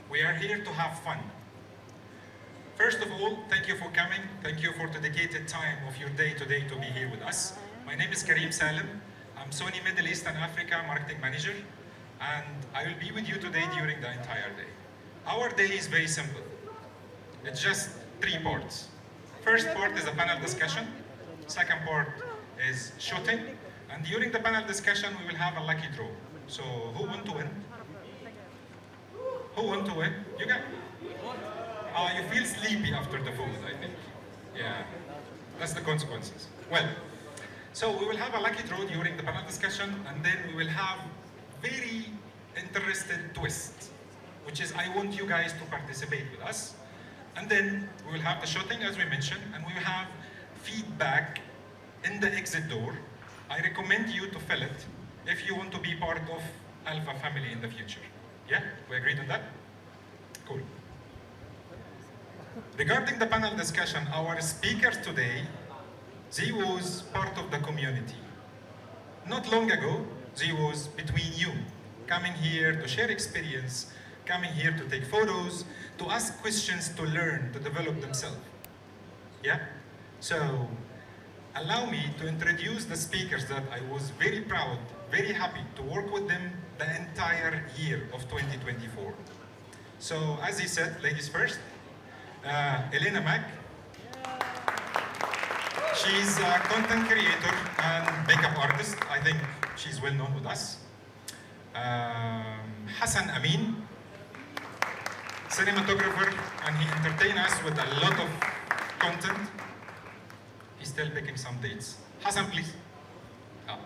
We are here to have fun. First of all, thank you for coming. Thank you for dedicated time of your day today to be here with us. My name is Karim Salim. I'm Sony Middle East and Africa Marketing Manager, and I will be with you today during the entire day. Our day is very simple. It's just 3 parts. First part is a panel discussion. Second part is shooting. And during the panel discussion, we will have a lucky draw. So who want to win? Who want to win? You got. You feel sleepy after the food, I think. Yeah, that's the consequences. Well, so we will have a lucky draw during the panel discussion, and then we will have very interesting twist, which is I want you guys to participate with us. And then we will have the shooting, as we mentioned, and we will have feedback in the exit door. I recommend you to fill it if you want to be part of Alpha family in the future. Yeah, we agreed on that? Cool. Regarding the panel discussion, our speakers today, they was part of the community. Not long ago, they was between you, coming here to share experience, coming here to take photos, to ask questions, to learn, to develop themselves. Yeah? So, allow me to introduce the speakers that I was very proud, very happy to work with them the entire year of 2024. So, as he said, ladies first, Elena Mack. She's a content creator and makeup artist. I think she's well known with us. Hassan Amin, cinematographer, and he entertained us with a lot of content. He's still picking some dates. Hassan, please. Oh,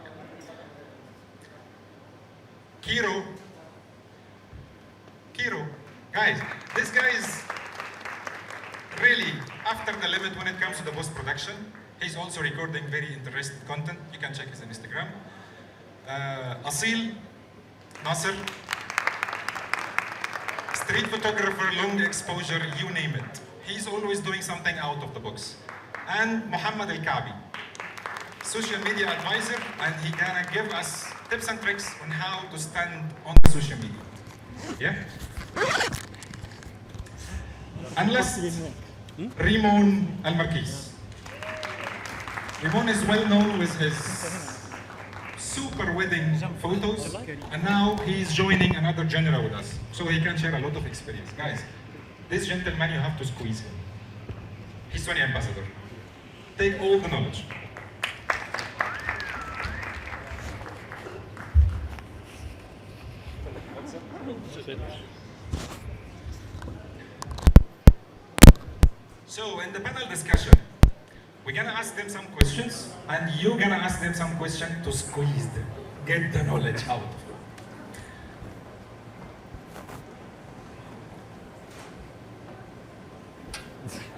yeah. Kiro. Guys, this guy is really after the limit when it comes to the post-production. He's also recording very interesting content. You can check his Instagram. Asil Nasser, street photographer, long exposure, you name it. He's always doing something out of the box. And Muhammad Al-Kabi, social media advisor, and he gonna give us tips and tricks on how to stand on social media. Yeah? And last, Ramon Al-Marquis. Ramon is well known with his super wedding photos, and now he's joining another genre with us, so he can share a lot of experience. Guys, this gentleman, you have to squeeze him. He's Sony ambassador. Take all the knowledge. So in the panel discussion, we're gonna ask them some questions, and you're gonna ask them some questions to squeeze them, get the knowledge out of them.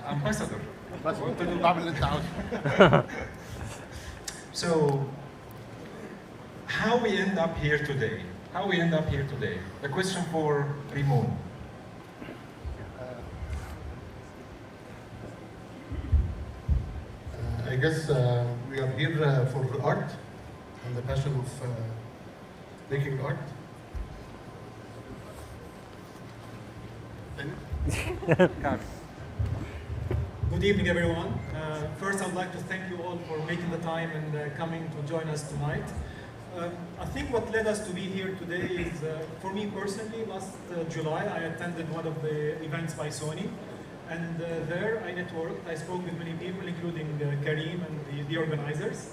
Ambassador. So, how we end up here today? The question for Ramon. I guess we are here for art and the passion of making art. Good evening, everyone. First, I'd like to thank you all for making the time and coming to join us tonight. I think what led us to be here today is, for me personally, last July I attended one of the events by Sony. And there I networked, I spoke with many people, including Karim and the organizers.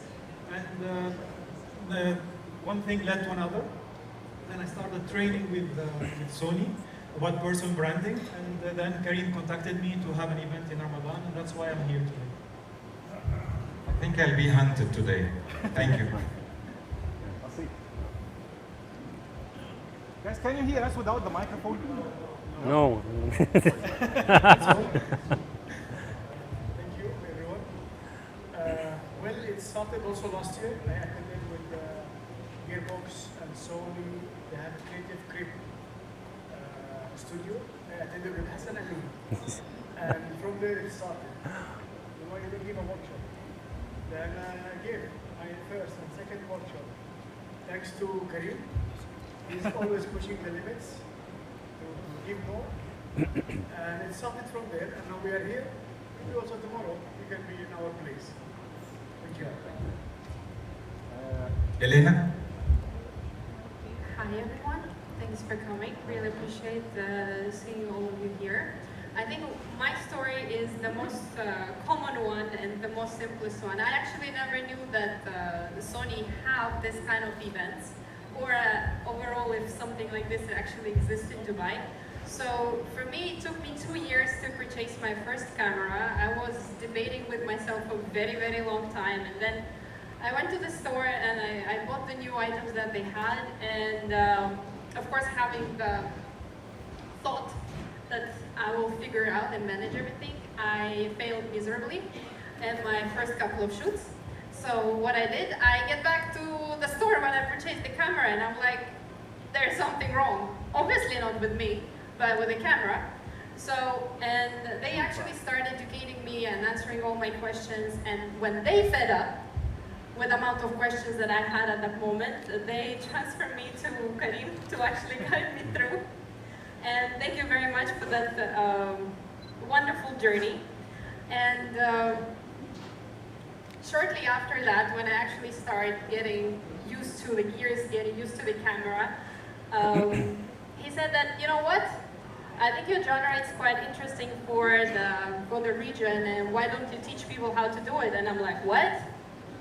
And one thing led to another. Then I started training with Sony about personal branding. And then Karim contacted me to have an event in Ramadan, and that's why I'm here today. I think I'll be hunted today. Thank you. Guys, can you hear us without the microphone? No. Thank you, everyone. Well, it started also last year. I attended with Gearbox and Sony. They had a creative crib studio. I attended with Hassan Ali. And from there it started. You know, you didn't give a workshop. Then I gave my first and second workshop. Thanks to Karim. He's always pushing the limits to give more. And it started from there, and now we are here. Maybe also tomorrow you can be in our place. Thank you. Elena? Hi everyone, thanks for coming. Really appreciate seeing all of you here. I think my story is the most common one and the most simplest one. I actually never knew that the Sony have this kind of events, or overall if something like this actually exists in Dubai. So for me, it took me 2 years to purchase my first camera. I was debating with myself for a very, very long time, and then I went to the store and I bought the new items that they had, and of course having the thought that I will figure out and manage everything, I failed miserably in my first couple of shoots. So what I did, I get back to the store when I purchased the camera, and I'm like, there's something wrong. Obviously not with me, but with the camera. So, and they actually started educating me and answering all my questions, and when they fed up with the amount of questions that I had at that moment, they transferred me to Karim to actually guide me through. And thank you very much for that wonderful journey. And shortly after that, when I actually started getting used to the gears, getting used to the camera, he said that, you know what? I think your genre is quite interesting for the region, and why don't you teach people how to do it? And I'm like, what?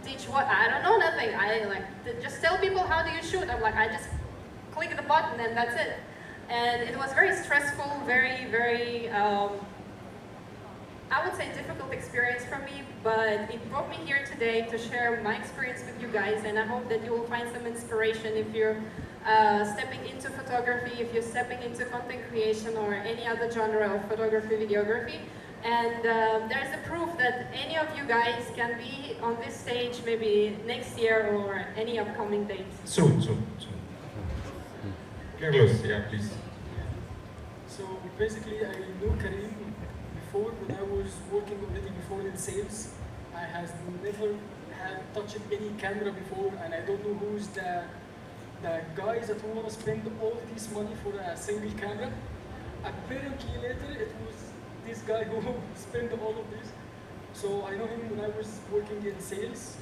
Teach what? I don't know nothing. I like, just tell people how do you shoot. I'm like, I just click the button and that's it. And it was very stressful, very, very, I would say difficult experience for me, but it brought me here today to share my experience with you guys, and I hope that you will find some inspiration if you're stepping into photography, if you're stepping into content creation or any other genre of photography, videography. And there's a proof that any of you guys can be on this stage maybe next year or any upcoming dates. Soon. Carlos, yeah, please. So basically, I knew Karim before when I was working already before in sales. I has never had touched any camera before, and I don't know who's the guys that want to spend all this money for a single camera. Apparently later it was this guy who spent all of this. So I know him when I was working in sales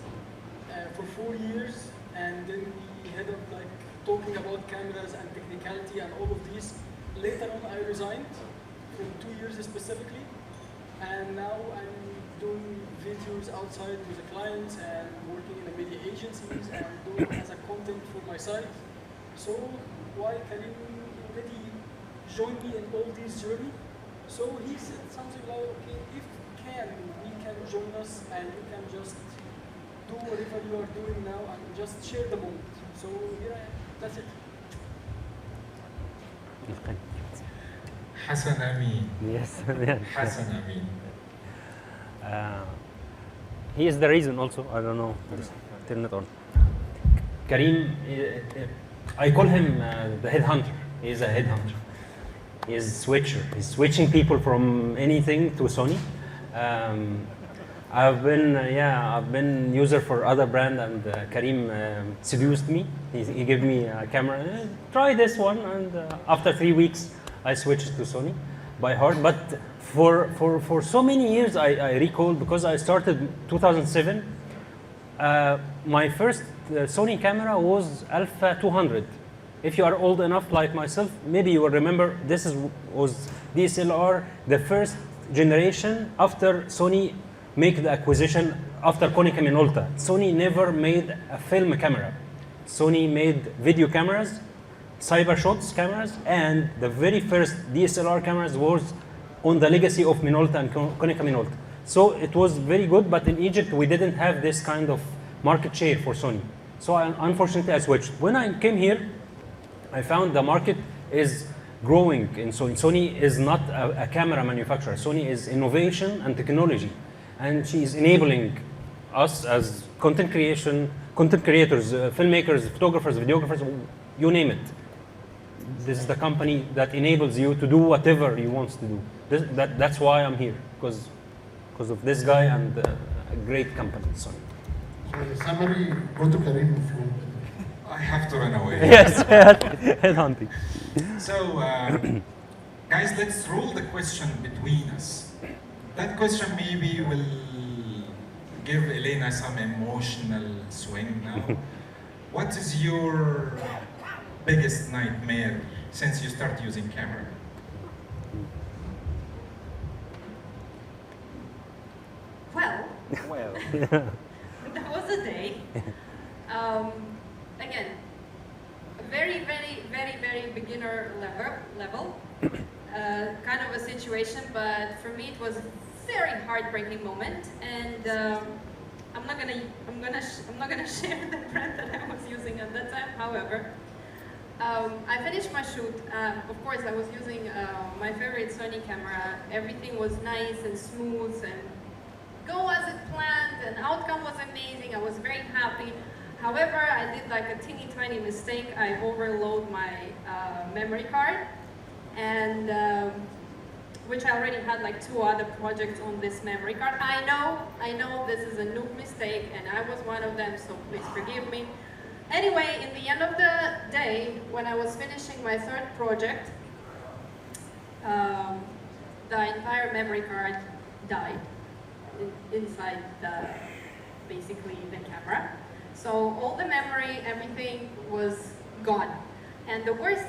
for 4 years, and then we had up like talking about cameras and technicality and all of these. Later on I resigned for 2 years specifically, and now I'm doing videos outside with the clients and working in the media agencies and doing as a content for my site. So why Karim already joined me in all this journey? So he said something like, okay, if we can join us and you can just do whatever you are doing now and just share the moment. So here I am, that's it. Hassan Amin. Yes. Hassan Amin. He is the reason also. I don't know. Turn it on. Karim, I call him the headhunter. He is a headhunter. He is a switcher. He's switching people from anything to Sony. I've been user for other brand, and Karim seduced me. He gave me a camera. Try this one, and after 3 weeks, I switched to Sony by heart. But for so many years, I recall, because I started 2007. My first Sony camera was Alpha 200. If you are old enough like myself, maybe you will remember was DSLR, the first generation after Sony make the acquisition after Konica Minolta. Sony never made a film camera. Sony made video cameras, Cybershots cameras, and the very first DSLR cameras was on the legacy of Minolta and Konica Minolta. So it was very good, but in Egypt we didn't have this kind of market share for Sony. So unfortunately I switched. When I came here, I found the market is growing in Sony. Sony is not a camera manufacturer. Sony is innovation and technology. And she is enabling us as content creators, filmmakers, photographers, videographers, you name it. This is the company that enables you to do whatever you want to do. That's why I'm here, because of this guy and a great company, Sony. So in summary, go to Karim if you want. I have to run away. Yes, headhunting. So, Guys, let's roll the question between us. That question maybe will give Elena some emotional swing now. What is your biggest nightmare since you start using camera? Well, Well, that was a day. Again, a very, very, very, very beginner level. Kind of a situation, but for me it was a very heartbreaking moment, and I'm not gonna share the brand that I was using at that time. However, I finished my shoot. Of course, I was using my favorite Sony camera. Everything was nice and smooth and go as it planned, and outcome was amazing. I was very happy. However, I did like a teeny tiny mistake. I overload my memory card, and which I already had like 2 other projects on this memory card. I know this is a noob mistake, and I was one of them, so please forgive me. Anyway, in the end of the day, when I was finishing my 3rd project, the entire memory card died inside basically the camera. So all the memory, everything was gone. And the worst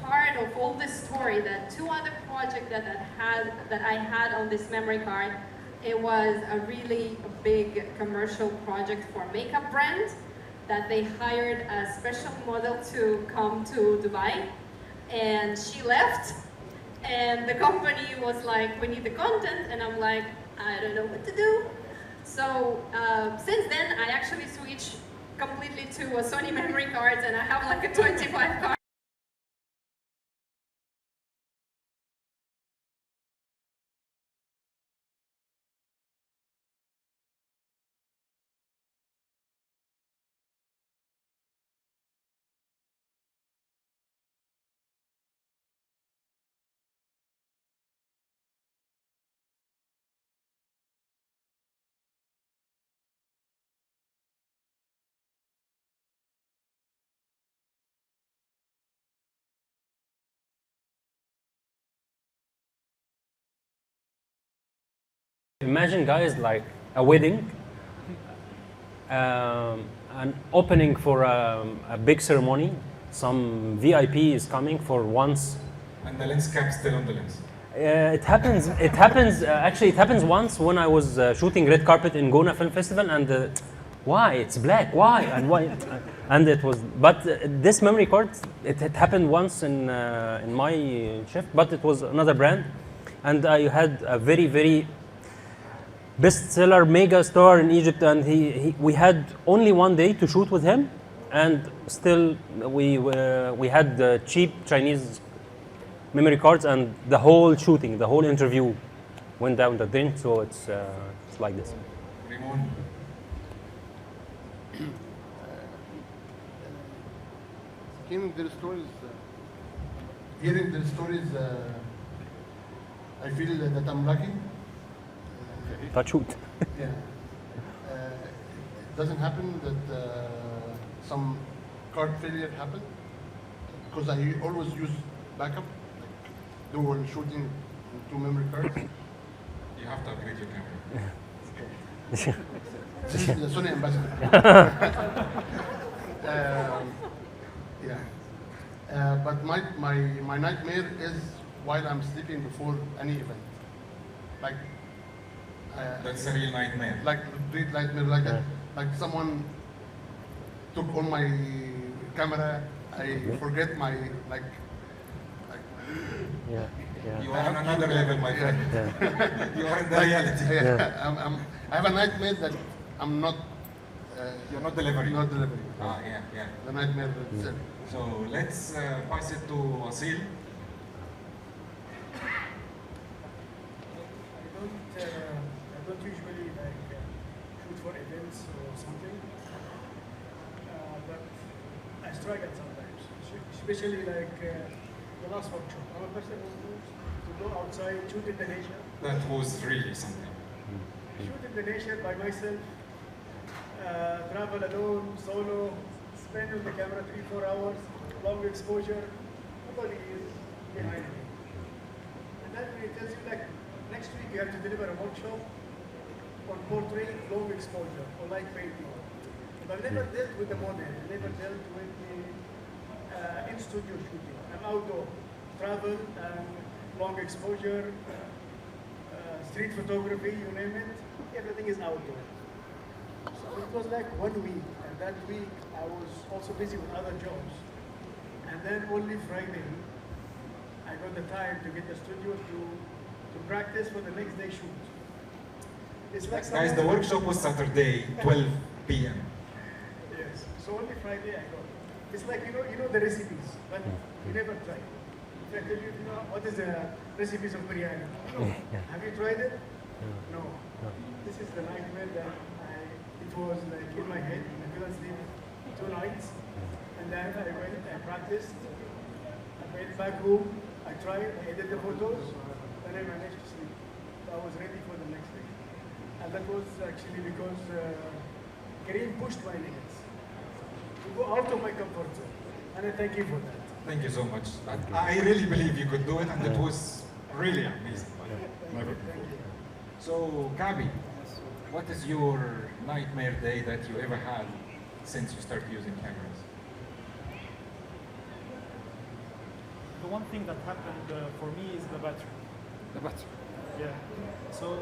part of all this story, that 2 other projects that I had on this memory card, it was a really big commercial project for a makeup brand that they hired a special model to come to Dubai, and she left, and the company was like, we need the content, and I'm like, I don't know what to do. So since then, I actually switched completely to a Sony memory cards, and I have like a 25 card. Imagine, guys, like a wedding, an opening for a big ceremony. Some VIP is coming for once. And the lens cap still on the lens. It happens. It happens. Actually, it happens once when I was shooting red carpet in Gona Film Festival, and why it's black? Why and why? And it was. But this memory card, it happened once in my shift, but it was another brand, and I had a very, very bestseller mega star in Egypt, and we had only one day to shoot with him, and still we had cheap Chinese memory cards, and the whole shooting, the whole interview went down the drain. So it's like this. Ramon, Hearing their stories, I feel that I'm lucky. Touch wood. Yeah. It doesn't happen that some card failure happen, because I always use backup, like dual shooting 2 memory cards. you have to upgrade your camera. This is the Sony ambassador. Yeah. But my nightmare is while I'm sleeping before any event. Like, That's a real nightmare. like real nightmare, like that. Like someone took all my camera. I forget my like. Yeah. You are on another level, my friend. You are in the reality. I have a nightmare that I'm not. You're not delivering. Not delivering. Yeah. The nightmare itself. So let's pass it to Asil. I don't usually like shoot for events or something, but I struggle sometimes, especially like the last workshop. I'm a person who moves to go outside, shoot in the nature. That was really something. Shoot in the nature by myself, travel alone, solo, spend on the camera 3-4 hours, long exposure. Nobody is behind me. you have to deliver a workshop on portrait long exposure or light painting. But I've never dealt with the model, I never dealt with the in-studio shooting. I'm outdoor, travel, and long exposure, street photography, you name it, everything is outdoor. So it was like 1 week, and that week I was also busy with other jobs. And then only Friday, I got the time to get the studio to practice for the next day shoot. It's like Guys, the workshop was Saturday, 12 p.m. Yes. So only Friday I got. It's like you know the recipes, but you never try. If I tell you, you know what is the recipes of biryani? No. Have you tried it? No. This is the nightmare that it was like in my head. I couldn't sleep 2 nights, and then I went, I practiced. I went back home. I tried. I edited the photos, and I managed to sleep. So I was ready for the next day, and that was actually because Kareem pushed my limits to go out of my comfort zone, and I thank you for that. Thank you so much. I really believe you could do it, and it was really amazing. Thank you. So, Gabi, what is your nightmare day that you ever had since you started using cameras? The one thing that happened for me is the battery. The battery. Yeah. So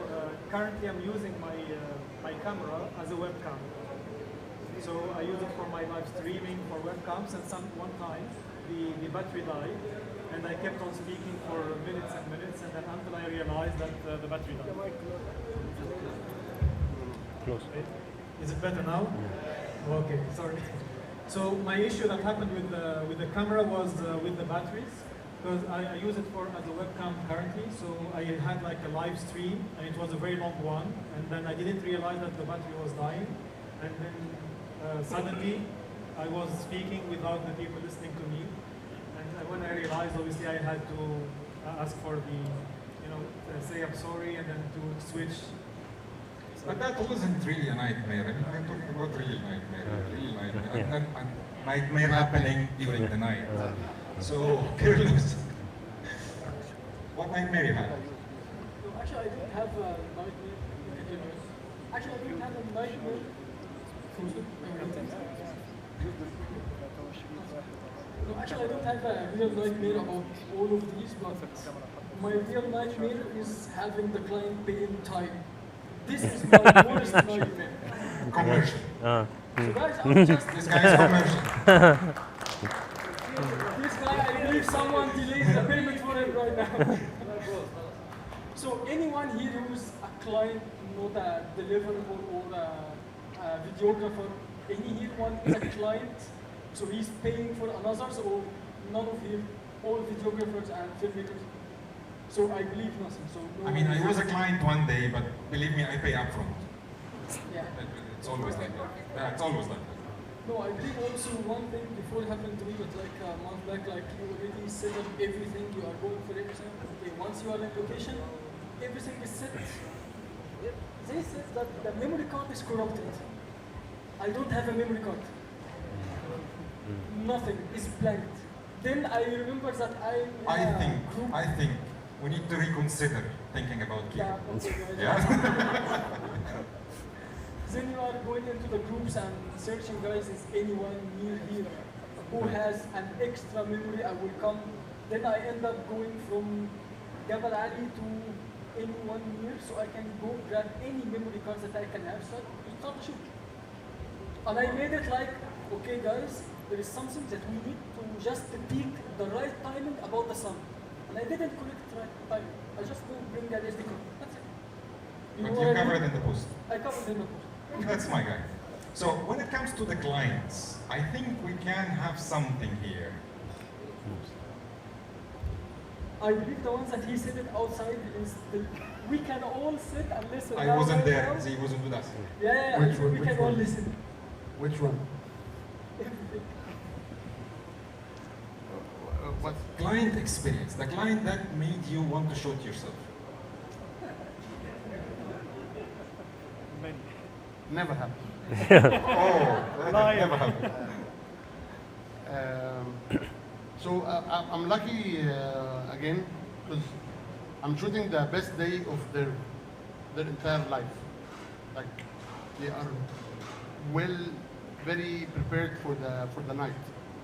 currently I'm using my camera as a webcam. So I use it for my live streaming, for webcams, and one time the battery died, and I kept on speaking for minutes and minutes, and then until I realized that the battery died. Close. Is it better now? Okay, sorry. So my issue that happened with the camera was with the batteries, because I use it as a webcam currently. So I had like a live stream, and it was a very long one, and then I didn't realize that the battery was dying, and then suddenly I was speaking without the people listening to me, and when I realized, obviously I had to ask for the, say I'm sorry, and then to switch. But that wasn't really a nightmare. I mean, I'm talking about real nightmare. Real nightmare. Yeah. A nightmare happening during the night. So, Carlos, what nightmare you had? No, actually, I didn't have a nightmare. Actually, I didn't have a nightmare. No, actually, I don't have a real nightmare about all of these, but my real nightmare is having the client pay in time. This is my worst nightmare. Commercial. So guys, I'm just... This guy is commercial. This guy, I believe someone delays the payment for him right now. So anyone here who's a client, not a deliverable or a videographer, any here one is a client, so he's paying for another, or none of you, all videographers and filmmakers. So I believe nothing. So no I mean, I was a client one day, but believe me, I pay upfront. Yeah. It's always like that. Yeah, it's always like that. No, I believe also one thing before it happened to me, but like a month back, like you already set up everything, you are going for everything. Okay, once you are in location, everything is set. They said that the memory card is corrupted. I don't have a memory card. Nothing is blanked. Then I remember that I think we need to reconsider thinking about yeah, Kira. okay, guys. Yeah? Then you are going into the groups and searching, guys, is anyone near here who has an extra memory? I will come. Then I end up going from Jabal Ali to anyone near, so I can go grab any memory cards that I can have, so to start the shoot. And I made it like, okay, guys, there is something that we need to just pick the right timing about the sun. And I didn't correct the right timing. I just go bring the SD card. That's it. But know you what I covered mean? in the post. I covered in the post. That's my guy. So when it comes to the clients, I think we can have something here. I believe the ones that he said it outside is we can all sit and listen. I now wasn't right there. now. He wasn't with us. Yeah, Which one? we Which can all one? listen. Which one? Everything. What? Client experience. The client that made you want to shoot yourself. Never happened. Oh, that never happened. So I'm lucky again because I'm shooting the best day of their entire life. Like they are well, very prepared for the night.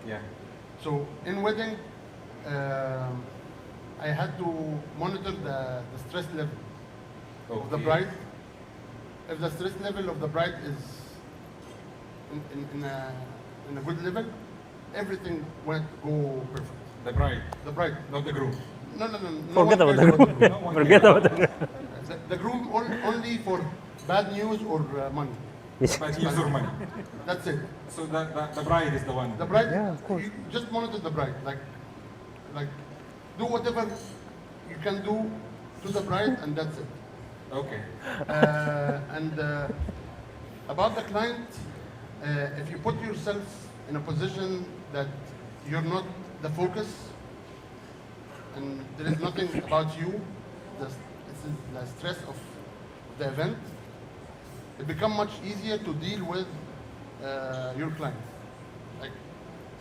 Yeah. So in wedding, I had to monitor the stress level of the Okay. bride. If the stress level of the bride is in a good level, everything went go perfect. The bride, The bride, not the groom. no, no, no. no Forget one about cares the groom. No one Forget cares. about the groom. The groom only for bad news or money. But use your money. That's it. So the bride is the one. The bride, Yeah, of course. you just monitor the bride. Like do whatever you can do to the bride, and that's it. Okay. And about the client, if you put yourself in a position that you're not the focus and there is nothing about you, this is the stress of the event, it becomes much easier to deal with your client, like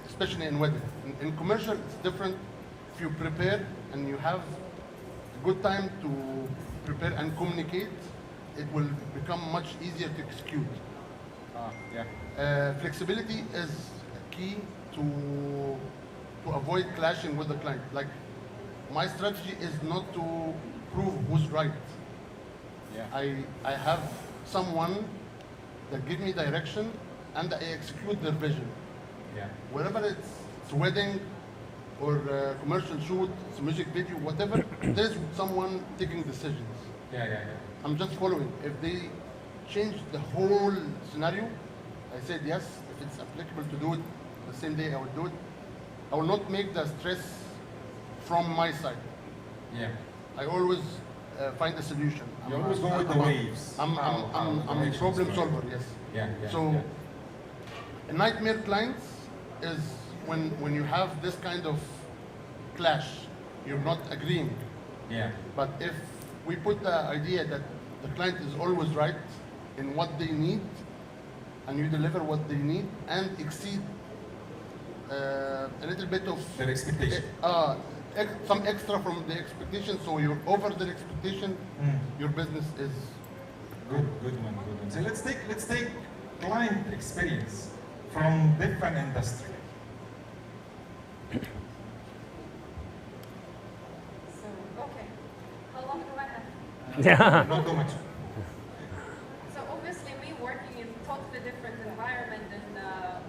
especially in wedding. In commercial, it's different. If you prepare and you have a good time to prepare and communicate, it will become much easier to execute. Yeah. Flexibility is key to avoid clashing with the client. Like my strategy is not to prove who's right. Yeah. I have someone that give me direction and I execute their vision. Yeah. Wherever it's wedding or commercial shoot, it's a music video, whatever, there's someone taking decisions. Yeah. I'm just following. If they change the whole scenario, I said yes. If it's applicable to do it the same day, I will do it. I will not make the stress from my side. Yeah. I always find a solution. You always go with the waves. I'm a problem solver, yes. Yeah. So, yeah. a nightmare clients is when you have this kind of clash, you're not agreeing. Yeah. But if we put the idea that the client is always right in what they need, and you deliver what they need and exceed a little bit of Their expectation. some extra from the expectation, so you're over the expectation, your business is Good one. So let's take client experience from different industry. So, okay. How long do I have? Yeah. Not too much. So obviously me working in totally different environment and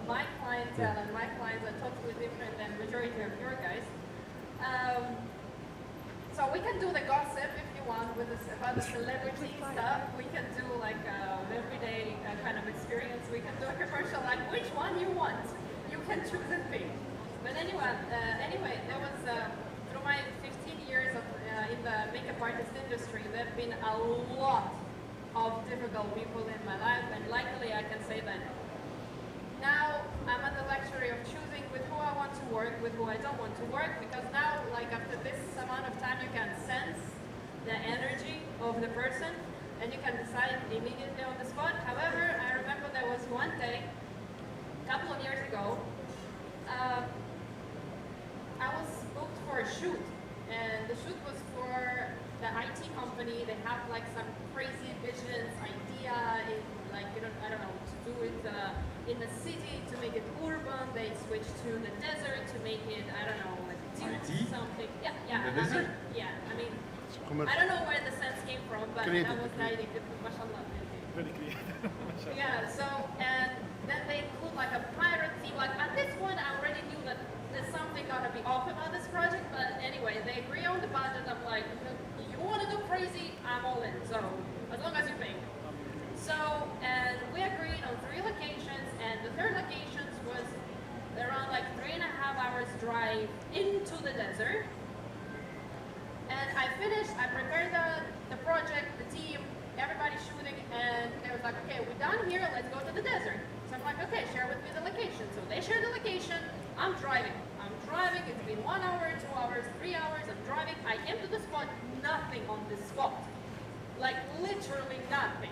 my clientele and my clients are totally different than majority of your guys. So we can do the gossip if you want with this, about the celebrity stuff. We can do like everyday kind of experience. We can do a commercial like which one you want. You can choose and pick. But anyway, there was through my 15 years of, in the makeup artist industry, there have been a lot of difficult people in my life, and luckily I can say that now I'm at the luxury of choosing with who I want to work, with who I don't want to work, because now, like after this amount of time, you can sense the energy of the person, and you can decide immediately on the spot. However, I remember there was one day, a couple of years ago, I was booked for a shoot, and the shoot was for the IT company. They have like some crazy visions, idea, in, like, you know, I don't know, to do it in the city, to make it urban. They switched to the desert to make it, I don't know, like do IT? something. Yeah. In the desert? I mean, commercial. I don't know where the sense came from, but Creative. that was the idea. Mashallah. Very creative. Yeah, so, and then they include like a pirate theme. Like at this point, I already knew that there's something gonna be off about this project, but anyway, they agree on the budget. I'm like, you wanna do crazy, I'm all in, so as long as you pay. So, and we agreed on 3 locations, and the third location was around like 3.5 hours drive into the desert. And I finished, I prepared the project, the team, everybody shooting, and they was like, okay, we're done here, let's go to the desert. So I'm like, okay, share with me the location. So they share the location, I'm driving, it's been 1 hour, 2 hours, 3 hours, I'm driving. I came to the spot, nothing on this spot. Like literally nothing.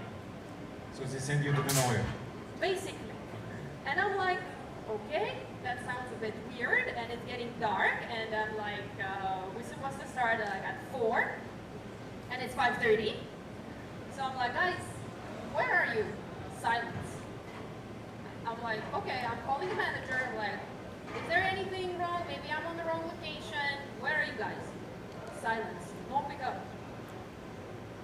So they send you to the nowhere. Basically. And I'm like, okay, that sounds a bit weird, and it's getting dark, and I'm like, we're supposed to start like at 4. 5:30. So I'm like, guys, where are you? Silence. I'm like, okay, I'm calling the manager. I'm like, is there anything wrong? Maybe I'm on the wrong location. Where are you guys? Silence. No pick up.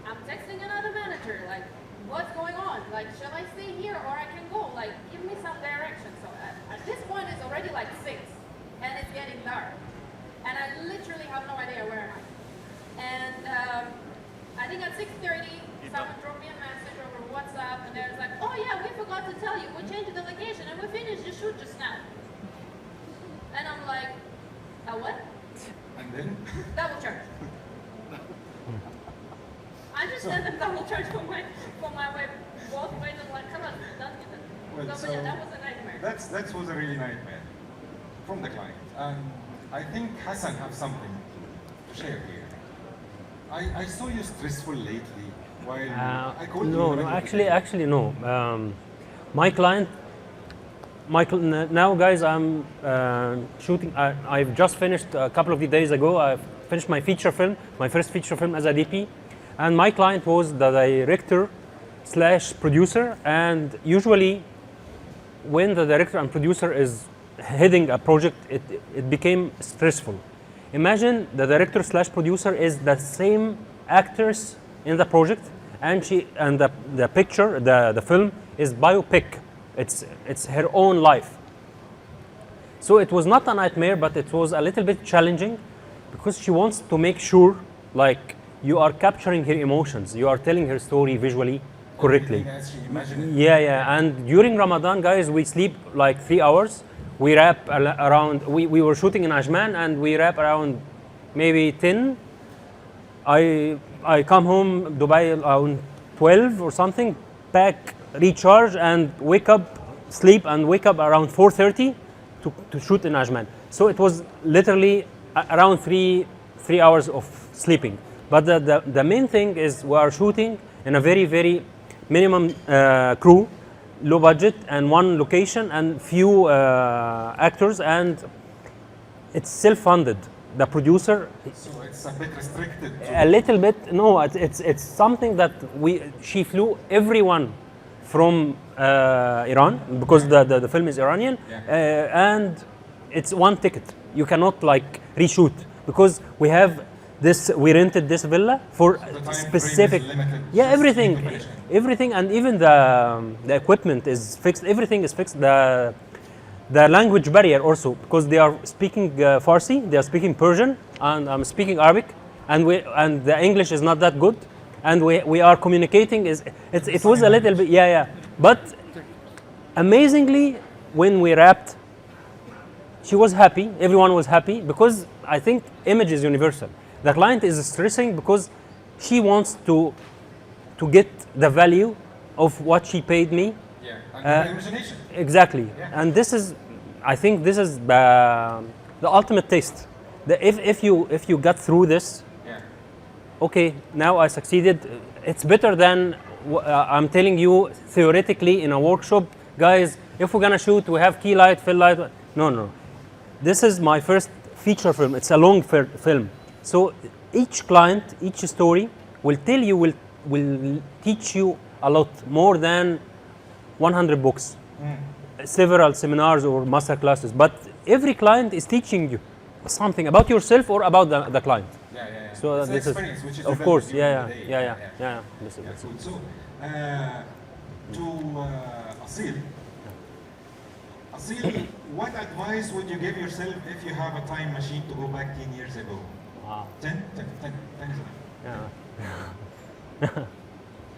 I'm texting another manager, like, what's going on? Like, shall I stay here or I can go? Like, give me some direction. So at this point, it's already like 6, and it's getting dark. And I literally have no idea where am I. And I think at 6:30, someone dropped me a message over WhatsApp, and there's like, oh yeah, we forgot to tell you, we changed the location, and we finished the shoot just now. And I'm like, what? And then? Double charge. I just sent them double charge for my way, both ways. I'm like, come on, don't get it. Well, So, yeah, that was a nightmare. That was a really nightmare from the client. And I think Hassan have something to share here. I saw you stressful lately while I called no, you. no, actually, no. My client, now guys, I'm shooting. I've just finished a couple of days ago. I've finished my feature film, my first feature film as a DP, and my client was the director / producer. And usually, when the director and producer is heading a project, it became stressful. Imagine the director / producer is the same actors in the project, and the picture, the film is biopic. It's her own life. So it was not a nightmare, but it was a little bit challenging because she wants to make sure, like, you are capturing her emotions, you are telling her story visually correctly. As she imagined it. Yeah. And during Ramadan, guys, we sleep like 3 hours. We wrap around. We were shooting in Ajman, and we wrap around maybe 10. I come home Dubai around 12 or something. Pack, recharge, and wake up, sleep, and wake up around 4:30 to shoot in Ajman. So it was literally around 3 hours of sleeping. But the main thing is we are shooting in a very minimum crew, low budget, and one location and few actors, and it's self-funded. The producer, So it's a bit restricted. a little bit. No, it's something that she flew everyone from Iran because the film is Iranian, and it's one ticket. You cannot like reshoot because we have this. We rented this villa for The time specific. frame is limited. Yeah, Just everything, preparation. everything, and even the equipment is fixed. Everything is fixed. The language barrier also, because they are speaking Farsi, they are speaking Persian, and I'm speaking Arabic, and the English is not that good, and we are communicating. It was a little bit but amazingly when we wrapped, she was happy. Everyone was happy because I think image is universal. The client is stressing because she wants to get the value of what she paid me. Yeah, and the imagination. Exactly, Yeah. and I think this is the ultimate taste. If you got through this, Yeah. okay, now I succeeded. It's better than I'm telling you theoretically in a workshop, guys. If we're gonna shoot, we have key light, fill light. No. This is my first feature film. It's a long film, so each client, each story will tell you, will teach you a lot more than 100 books, several seminars or master classes. But every client is teaching you something about yourself or about the client. Yeah. So It's the this experience, which is of the course, value yeah. of the day. This is- Yeah, cool. So, to Asil, what advice would you give yourself if you have a time machine to go back 10 years ago? Wow. 10 is enough. Yeah.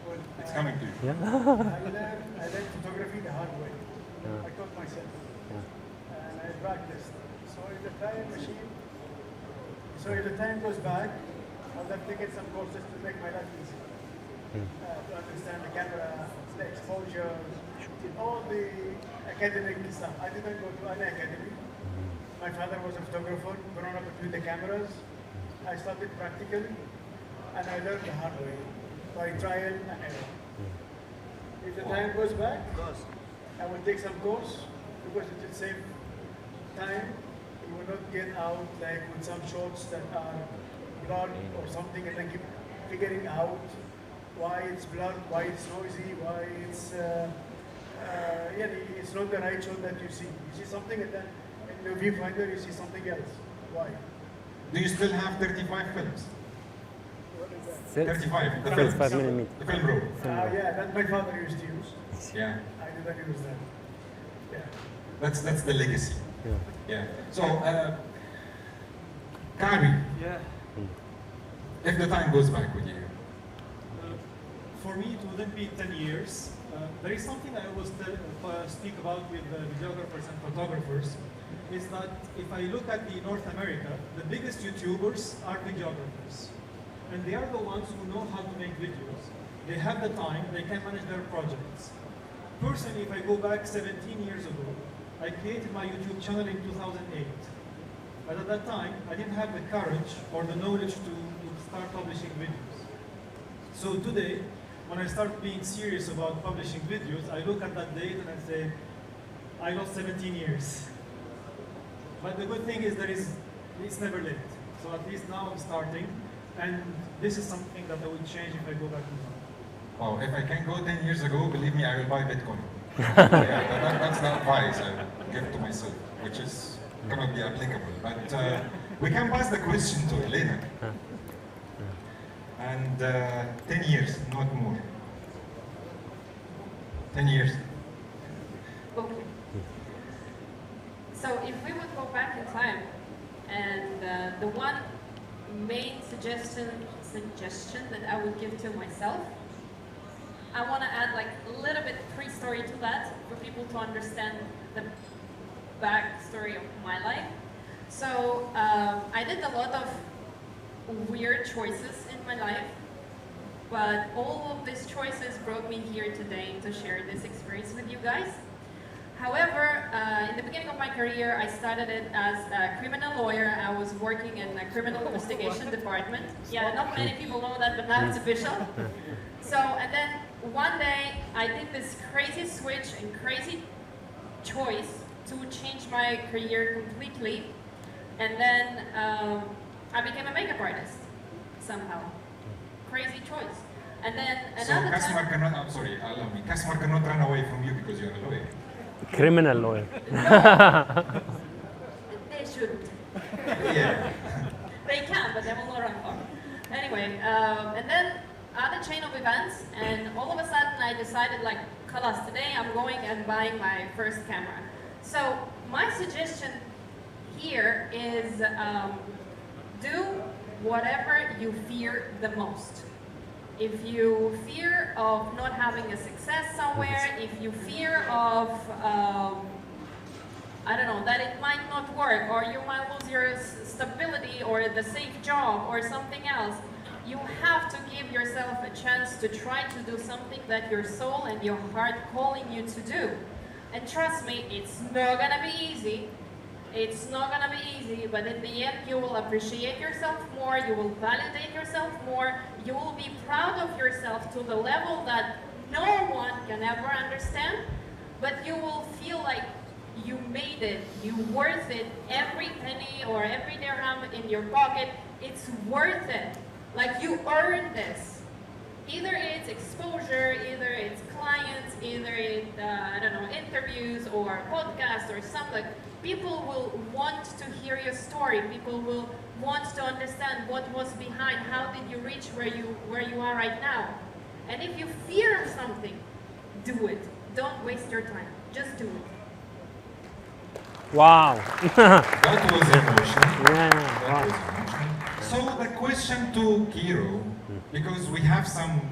Well, It's coming to you. I learned photography the hard way. I taught myself. And I practiced. So if the time goes back, I'll have taken some courses to make my life easy. To understand the camera, the exposure, all the academic stuff. I didn't go to any academy. My father was a photographer, grown up between the cameras. I started practically, and I learned the hard way by trial and error. If the time goes back, I will take some course because it will save time. You will not get out like with some shots that are blurred or something and then keep figuring out why it's blurred, why it's noisy, why it's not the right shot that you see. You see something and then in the viewfinder you see something else. Why? Do you still have 35 films? What is that? 35, the 35 film, millimeter. the film roll. Yeah, that my father used to use. Yeah, I didn't use that. Yeah. that's the legacy. Yeah. Yeah. So, Kari, Yeah. if the time goes back with you, For me, it wouldn't be 10 years. There is something I always speak about with videographers and photographers, is that if I look at the North America, the biggest YouTubers are videographers. And they are the ones who know how to make videos. They have the time, they can manage their projects. Personally, if I go back 17 years ago, I created my YouTube channel in 2008. But at that time, I didn't have the courage or the knowledge to start publishing videos. So today, when I start being serious about publishing videos, I look at that date and I say, I lost 17 years. But the good thing is it's never late. So at least now I'm starting, and this is something that I would change if I go back to now. oh, if I can go 10 years ago, believe me, I will buy Bitcoin. Yeah, that's the advice I give to myself, which is cannot be applicable. But we can pass the question to Elena. And 10 years, not more. 10 years. Okay. So if we would go back in time, and the one main suggestion that I would give to myself, I want to add like a little bit pre-story to that for people to understand the backstory of my life. So I did a lot of weird choices in my life, but all of these choices brought me here today to share this experience with you guys. However, in the beginning of my career, I started it as a criminal lawyer. I was working in a criminal investigation department. Yeah, not many people know that, but now it's official. So, and then one day, I did this crazy switch and crazy choice to change my career completely. And then I became a makeup artist, somehow. Crazy choice. And then So another customer time... cannot, I'm sorry, allow me. Customer cannot run away from you because you're a lawyer. Criminal lawyer. They shouldn't. Yeah. They can, but they will not run far. Anyway, and then other chain of events, and all of a sudden I decided, like, Khalas, today I'm going and buying my first camera. So my suggestion here is do whatever you fear the most. If you fear of not having a success somewhere, if you fear of, I don't know, that it might not work, or you might lose your stability, or the safe job, or something else, you have to give yourself a chance to try to do something that your soul and your heart calling you to do. And trust me, it's not gonna be easy. It's not gonna be easy, but in the end, you will appreciate yourself more, you will validate yourself more, you will be proud of yourself to the level that no one can ever understand, but you will feel like you made it, you worth it, every penny or every dirham in your pocket, it's worth it. Like you earned this. Either it's exposure, either it's clients, either it's, I don't know, interviews or podcasts or something. People will want to hear your story. People will want to understand what was behind, how did you reach where you are right now. And if you fear something, do it. Don't waste your time. Just do it. Wow. That was emotional. Yeah. That was emotional. So the question to Kiro, because we have some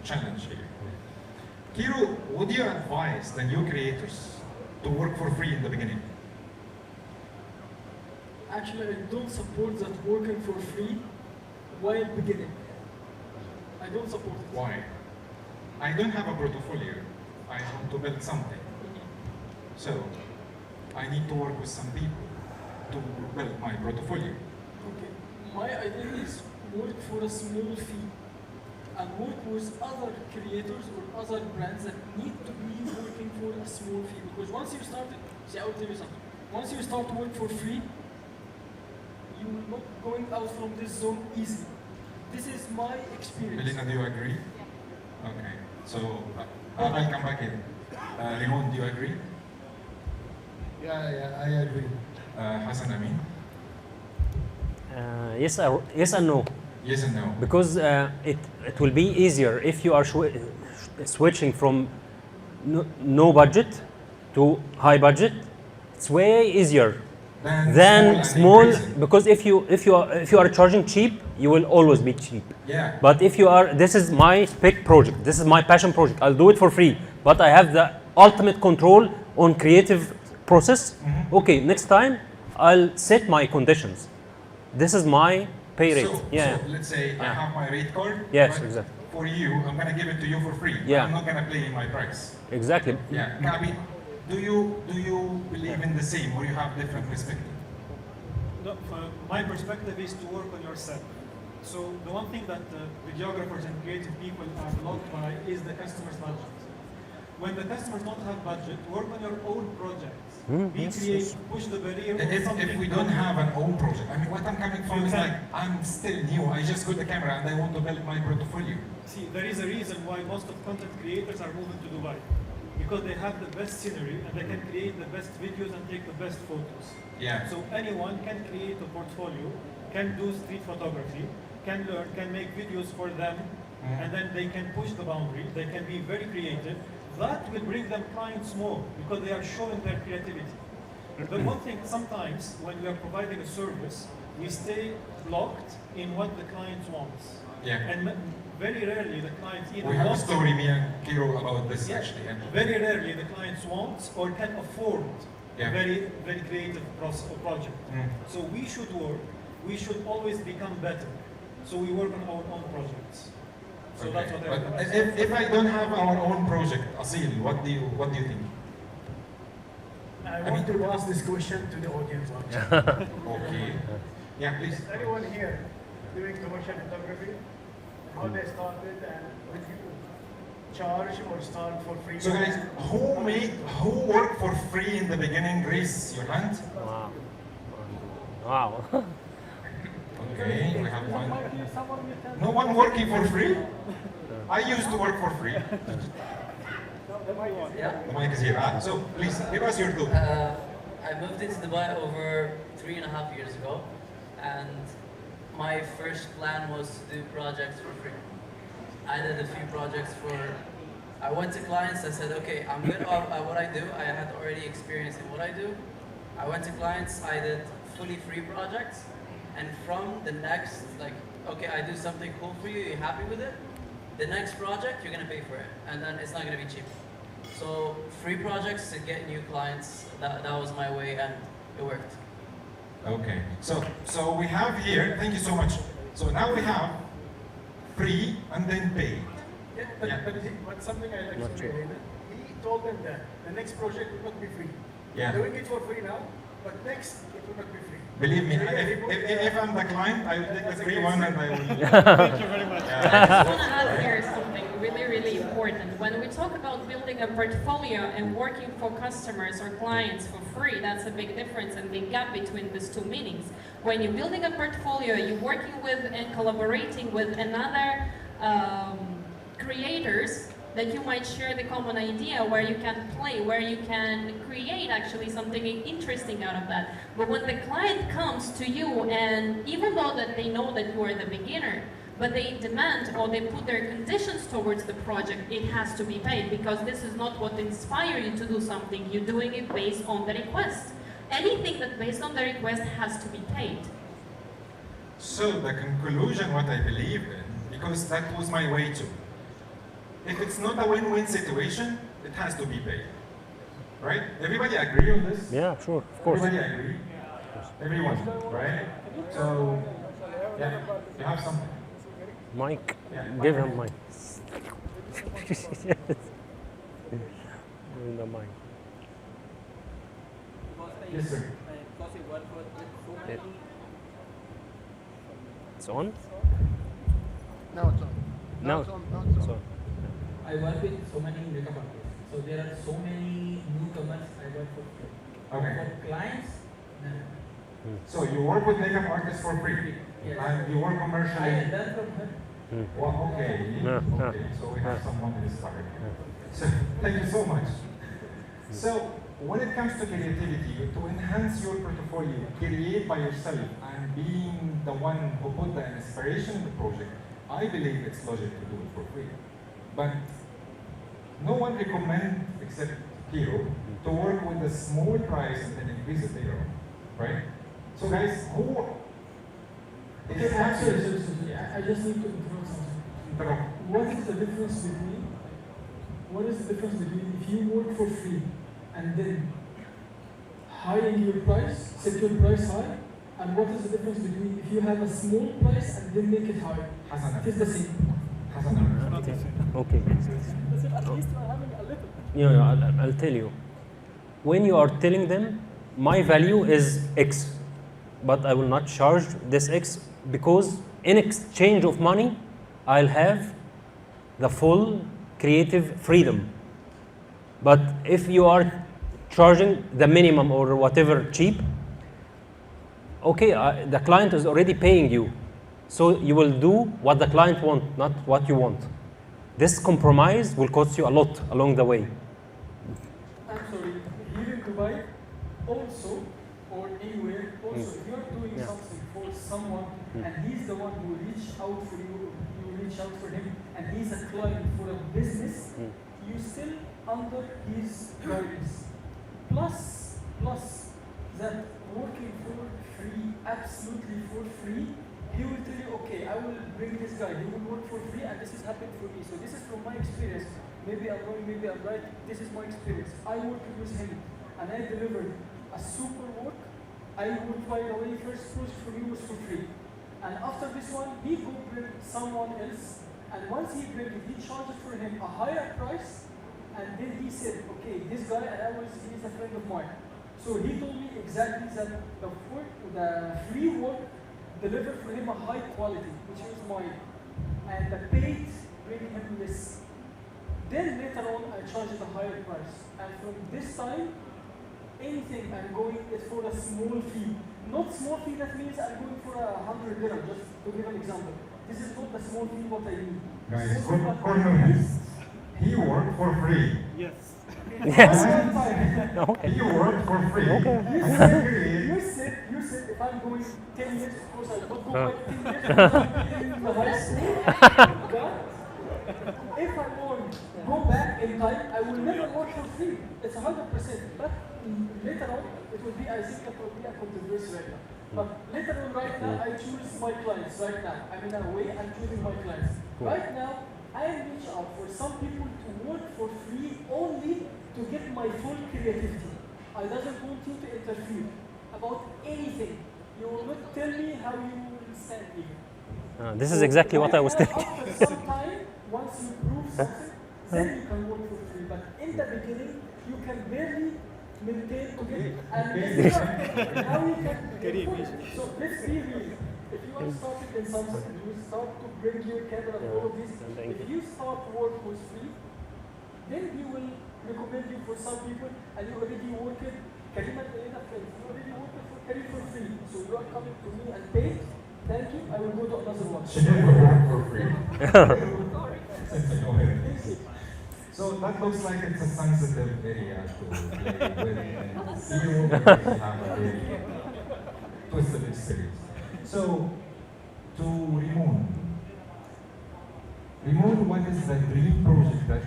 challenge here. Kiro, would you advise the new creators to work for free in the beginning? Actually, I don't support that working for free while beginning. I don't support it. Why? I don't have a portfolio. I want to build something. So I need to work with some people to build my portfolio. Okay. My idea is work for a small fee and work with other creators or other brands that need to be working for a small fee. Because once you start it, see, I will tell you something. Once you start to work for free, you will not going out from this zone easily. This is my experience. Melina, do you agree? Okay. So I'll come back in. Raymond, do you agree? Yeah, I agree. Hassan Amin? Yes and no. Yes and no. Because it will be easier if you are switching from no budget to high budget. It's way easier than small, because if you are charging cheap, you will always be cheap. Yeah. But if you are, this is my big project, this is my passion project, I'll do it for free, but I have the ultimate control on creative process. Okay, next time I'll set my conditions. This is my pay rate. So let's say I have my rate card. Yes, but exactly. For you, I'm gonna give it to you for free. Yeah. I'm not gonna play in my price. Exactly. Yeah. Gabi, do you believe in the same, or you have different perspective? No, my perspective is to work on yourself. So the one thing that videographers and creative people are blocked by is the customer's budget. When the customers don't have budget, work on your own projects. Be creative, push the barrier. If we don't have an own project, I mean, what I'm coming from is like, I'm still new, I just got the camera and I want to build my portfolio. See, there is a reason why most of content creators are moving to Dubai. Because they have the best scenery and they can create the best videos and take the best photos. Yeah. So anyone can create a portfolio, can do street photography, can learn, can make videos for them, and then they can push the boundary, they can be very creative. That will bring them clients more because they are showing their creativity. The one thing, sometimes when we are providing a service, we stay blocked in what the client wants. Yeah. And very rarely the clients either We have a want story, me and Kiro, about this actually. Yeah. very rarely the clients want or can afford Yeah. a very creative project. So we should work, we should always become better. So we work on our own projects. So Okay. that's what I But recommend. if I don't have our own project, Asil, what do you think? I want to ask this question to the audience actually. Okay. Yeah, please. Is anyone here doing commercial photography? How they started and would you charge or start for free? So guys, who worked for free in the beginning? Raise your hand. Wow. Okay, we have one. No one working for free? I used to work for free. Yeah. The mic is here. So please, give us your thought. I moved into Dubai over 3.5 years ago, and my first plan was to do projects for free. I did a few projects I went to clients, I said, okay, I'm good at what I do. I had already experience in what I do. I went to clients, I did fully free projects, and from the next, like, okay, I do something cool for you, you're happy with it? The next project, you're gonna pay for it, and then it's not gonna be cheap. So free projects to get new clients, that was my way, and it worked. Okay. So we have here, thank you so much. So now we have free and then paid. Yeah, but something I like to say, he told them that the next project will not be free. Yeah. Doing it for free now, but next it will not be free. Believe me, if I'm the client, I will take the free one and I will. Thank you very much. I just want to add here something really important. When we talk about building a portfolio and working for customers or clients for free, that's a big difference and big gap between these two meanings. When you're building a portfolio, you're working with and collaborating with another creators that you might share the common idea, where you can play, where you can create actually something interesting out of that. But when the client comes to you, and even though that they know that you are the beginner, but they demand or they put their conditions towards the project, it has to be paid, because this is not what inspires you to do something. You're doing it based on the request. Anything that's based on the request has to be paid. So the conclusion, what I believe in, because that was my way too. If it's not a win-win situation, it has to be paid. Right? Everybody agree on this? Yeah, sure, of course. Everybody agree? Everyone, right? So, yeah, you have something. Mike, Yeah. give him mic. Give him the mic. Yes, sir. Yeah. It's on? Now it's on. No. It's on. Now it's on. So, I work with so many makeup artists. So there are so many newcomers I work for free. Okay. For clients, no. So you work with makeup artists for free, Yes. and you work I commercially. learn from her. Well, okay. Okay. So we have someone who is started. So thank you so much. So when it comes to creativity, to enhance your portfolio, create by yourself and being the one who put the inspiration in the project, I believe it's logic to do it for free. But no one recommends, except Hero, to work with a small price and then increase it later on, right? So guys, who Okay, sorry. I just need to interrupt something. Interrupt. What is the difference between if you work for free and then highing your price, set your price high, and what is the difference between if you have a small price and then make it high? It is the same. Okay. At least we're having a little. I'll tell you. When you are telling them, my value is X, but I will not charge this X because in exchange of money, I'll have the full creative freedom. But if you are charging the minimum or whatever cheap, okay, the client is already paying you. So you will do what the client wants, not what you want. This compromise will cost you a lot along the way. I'm sorry, here in Dubai, also, or anywhere, also, if you're doing something for someone and he's the one who reach out for you, you reach out for him, and he's a client for a business, you still under his guidance. Plus, that working for free, absolutely for free, he will tell you, okay, I will bring this guy, he will work for free, and this has happened for me. So this is from my experience. Maybe I'm wrong, maybe I'm right. This is my experience. I worked with him, and I delivered a super work. I would find a way, first project for me was for free. And after this one, he go bring someone else, and once he bring it, he charged for him a higher price, and then he said, okay, this guy, and he's a friend of mine. So he told me exactly that the free work delivered for him a high quality, which is mine, and the paid bring him less. Then later on, I charged a higher price, and from this time, anything I'm going is for a small fee. Not small fee, that means I'm going for 100 dirham, just to give an example. This is not the small fee what I need. Guys, corner he worked for free. Yes. Yes. Okay. He worked for free. You said if I'm going 10 years, of course I would go back 10 years in the high school. But if I want to go back in time, I will never work for free. It's 100%. But later on, it will be, I think it will be a controversy right now. But later on, right now, I choose my clients. Right now, I'm in a way, I'm choosing my clients. Right now, I reach out for some people to work for free only to get my full creativity. I doesn't want you to interfere about anything. You will not tell me how you will stand even. This is exactly what I was thinking. After some time, once you prove something, then you can work for free. But in the beginning, you can barely maintain to get and how you can. So let's be real. If you are starting in something, you start to bring your camera and all of this. If you start work with free, then we will recommend you for some people, and you already worked. Karim and Elena friends, you already worked for Karim for free. So you are coming to me and paid. Thank you. I will go to another one. She never worked for free. So that looks like it's a sensitive area to play with, and you will have a very twisted experience. So, to Rimon, what is the dream project that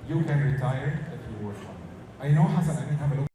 you can retire if you work on? I know Hassan, I didn't have a look.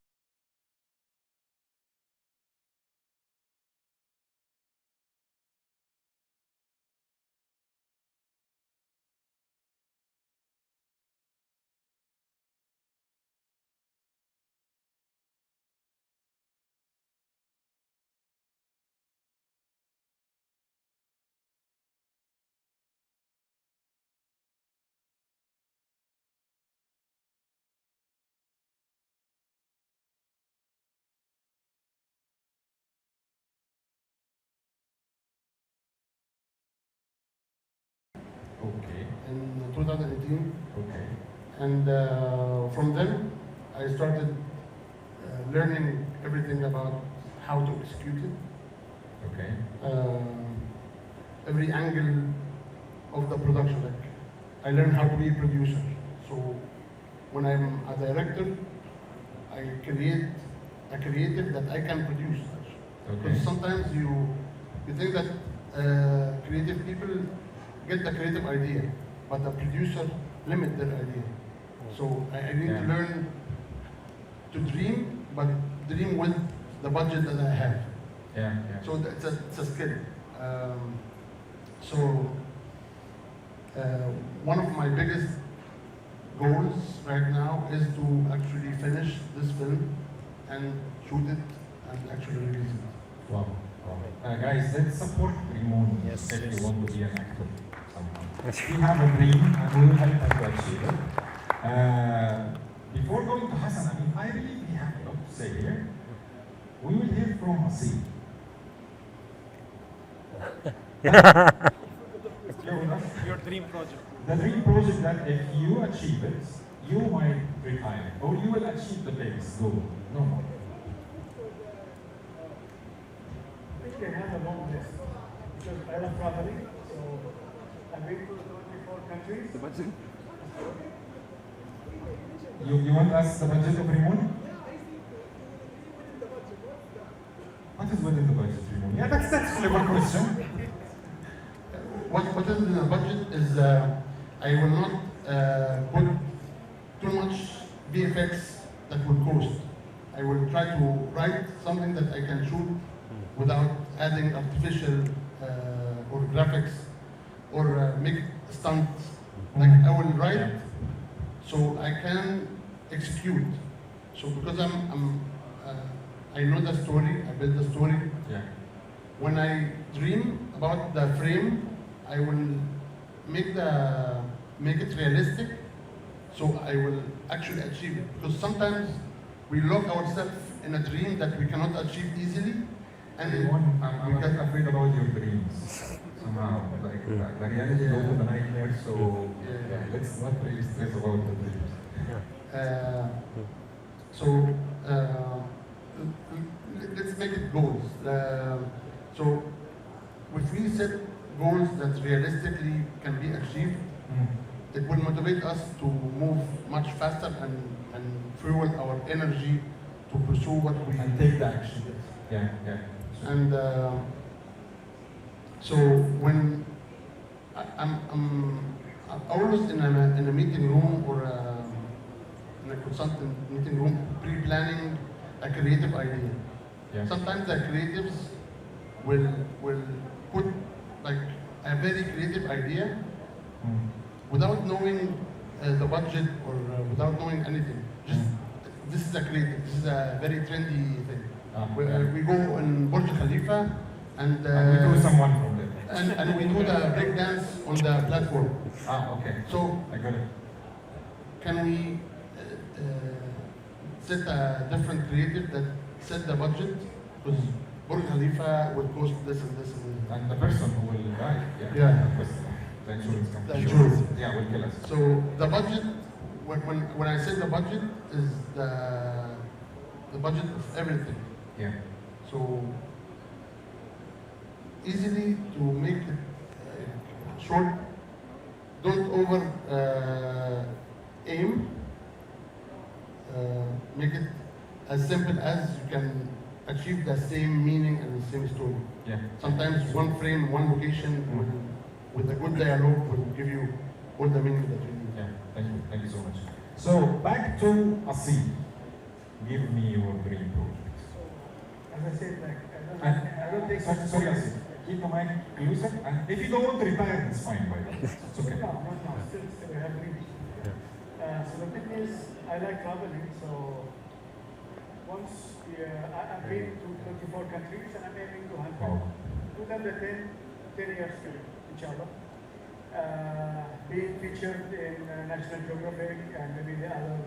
Okay. In 2018. Okay. And from then, I started learning everything about how to execute it. Okay. Every angle of the production. Like, I learned how to be a producer. So when I'm a director, I create a creative that I can produce. Because sometimes you think that creative people get the creative idea, but the producer limit their idea. So I need to learn to dream, but dream with the budget that I have. So it's a skill. One of my biggest goals right now is to actually finish this film and shoot it and actually release it. Wow. Guys, let's support Ramon if you want to be an actor somehow. We have a dream and we will help him to achieve it. Before going to Hassan, I mean, I believe we have a lot to say here. We will hear from Asil. Your dream project. The dream project that if you achieve it, you might retire or you will achieve the biggest goal. No more. I think I have a long list because I love traveling. So I've been to 24 countries. You want us the budget of Ramon? What is within the budget, Ramon? Yeah, that's a clever question. What is in the budget is I will not put too much VFX that will cost. I will try to write something that I can shoot without adding artificial or graphics or make stunts. Like I will write so I can execute. So because I know the story, I build the story. When I dream about the frame, I will make it realistic, so I will actually achieve it. Because sometimes we lock ourselves in a dream that we cannot achieve easily, and I'm just afraid about your dreams somehow. Like the reality is also the nightmare, so let's not really stress about the dreams. Let's make it goals. So if we set goals that realistically can be achieved, it will motivate us to move much faster and fuel our energy to pursue what we and take the action. And so when I'm always in a meeting room or in a consultant meeting room, pre-planning a creative idea. Sometimes the creatives will put like a very creative idea without knowing the budget or without knowing anything. Just this is a creative. This is a very trendy thing. We go in Burj Khalifa and we do someone from there. And we do the break dance on the platform. Okay. So I got it. can we set a different creative that set the budget? Because Burj Khalifa will cost this and this and this. And the person who will die, the insurance company. The insurance. Will kill us. So the budget, when I say the budget, is the budget of everything. So easily to make it short, don't over aim. Make it as simple as you can achieve the same meaning and the same story. Sometimes one frame, one location with a good dialogue will give you all the meaning that you need. Thank you so much. So back to Asil. Give me your dream project. As I said, like I don't think. Sorry, Asil. Keep the mic closer. And if you don't want to retire, it's fine, by the way. It's okay. No, still we have dreams. So the thing is, I like traveling. So once I've been to 24 countries and I'm aiming to 100. 10 years inshallah. Being featured in National Geographic and maybe the other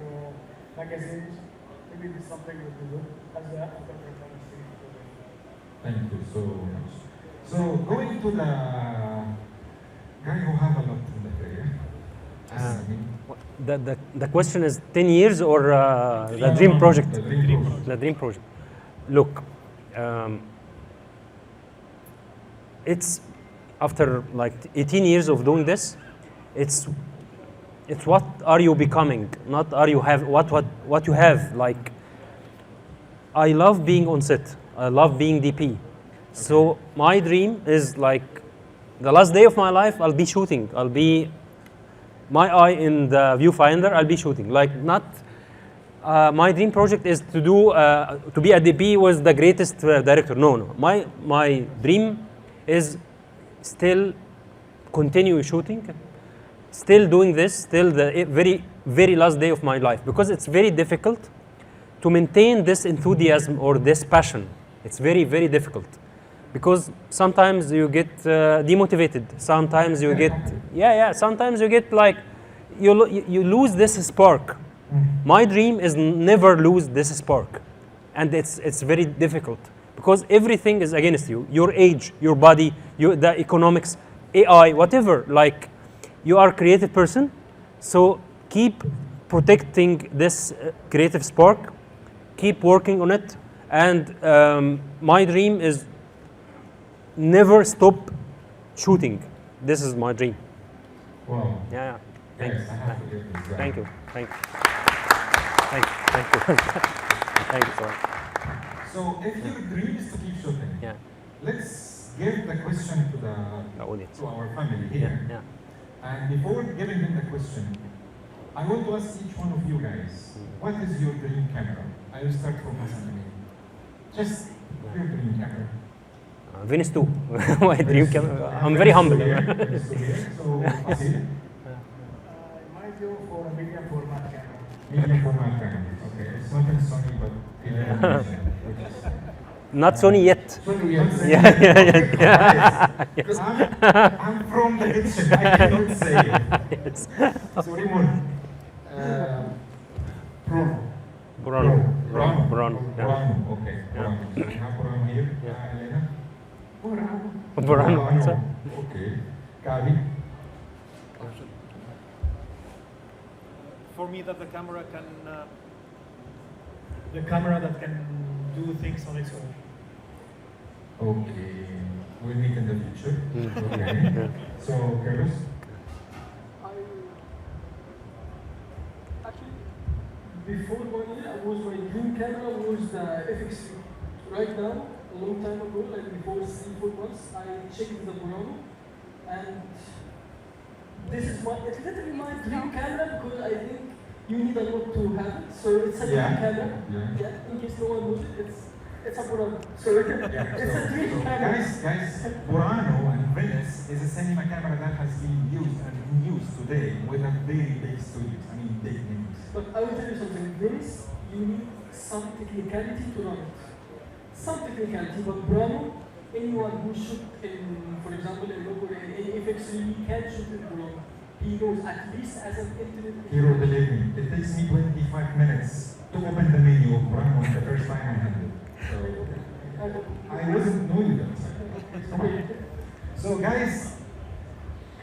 magazines, maybe this something will be good as a performance. Thank you so much. So going to the guy who have a lot in the career. The question is 10 years or the dream project? The dream project. Look, it's after like 18 years of doing this, it's what are you becoming, not are you have what you have. Like, I love being on set. I love being DP. So my dream is like the last day of my life, I'll be shooting. I'll be my eye in the viewfinder. I'll be shooting. Like, not my dream project is to do to be a DP with the greatest director. No, no. My dream is still continue shooting, still doing this till the very last day of my life, because it's very difficult to maintain this enthusiasm or this passion. It's very, very difficult, because sometimes you get demotivated. Sometimes you get sometimes you get like you lose this spark. My dream is never lose this spark, and it's very difficult because everything is against you. Your age, your body, the economics, AI, whatever. Like, you are a creative person, so keep protecting this creative spark. Keep working on it, and my dream is never stop shooting. This is my dream. Wow. Yeah. Thank you. I have to give this guy. Thank you. Thank you. Thank you. Thank you so much. So if your dream is to keep shooting, Yeah. let's give the question to The audience. to our family here. Yeah. And before giving them the question, I want to ask each one of you guys, what is your dream camera? I will start from Hassan. Just your dream camera. Venice 2. My dream camera. I'm very humble. So, Fasil, My view for a medium format camera. medium format camera. Okay, it's not in Sony, but in which is Not Sony yet. Sony, yes. Yeah. Because I'm from the kitchen, I cannot say it. Yes. So, Rimon, Burano. Burano. Burano. Yeah. Burano, okay. Burano. So we have Burano here. Yeah. Elena? Burano. answer. Okay. Gabi? For me, that the camera that can do things on its own. Okay. We'll meet in the future. Okay. So, Carlos? Actually, before going in, my dream camera was the FX3. Right now, a long time ago, like before 3-4 months, I checked the Burano, and this is it's literally my dream camera because I think you need a lot to have it. So it's a dream camera. Yeah. In case no one knows it, it's a Burano. So it's a dream camera. Guys, Burano and Venice is a cinema camera that has been used and in use today with a very big studios. I mean, big names. But I will tell you something. This, you need some technicality to run it. Some technicality, but Burano, anyone who shoot in, for example, in local FX3 can shoot in Burano. He knows at least as an internet. Hero, believe me, it takes me 25 minutes to open the menu of Burano the first time I had it. So, I wasn't knowing that. So guys,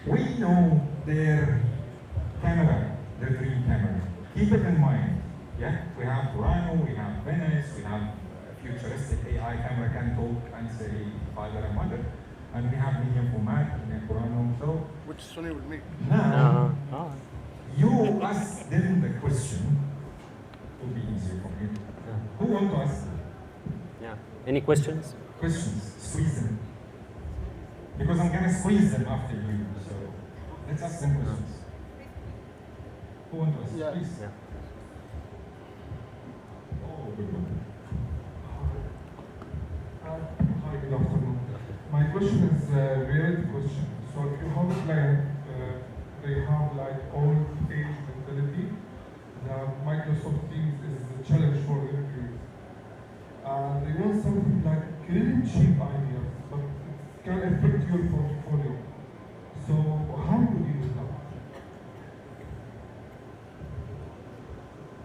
we know their camera, their dream camera. Keep it in mind. Yeah, we have Burano, we have Venice, we have futuristic AI camera can talk and say father and mother, and we have medium format, we have Burano. So Which Sony would make. now you ask them the question. It will be easier for me. Who want to ask them? Yeah. Any questions? Questions, squeeze them. Because I'm gonna squeeze them after you. So let's ask them questions. Who want to ask? Yeah. Please. Yeah. Oh, good one. Hi, good afternoon. My question is a reality question. So if you have a client, they have like old age mentality, the Microsoft Teams is a challenge for them to use. They want something like really cheap ideas, but it can affect your portfolio. So how do you do that?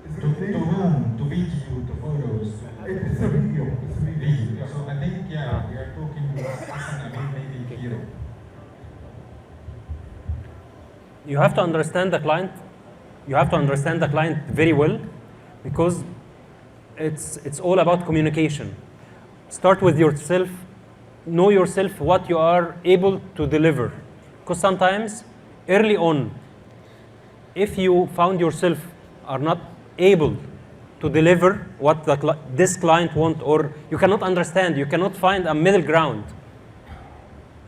Is it To whom? To video, to photos? It's a video. It's a video. Video. So I think, we are talking with Hassan, maybe Hero. You have to understand the client. You have to understand the client very well, because it's all about communication. Start with yourself. know yourself what you are able to deliver. Because sometimes, early on, if you found yourself are not able to deliver what this client want, or you cannot understand, you cannot find a middle ground,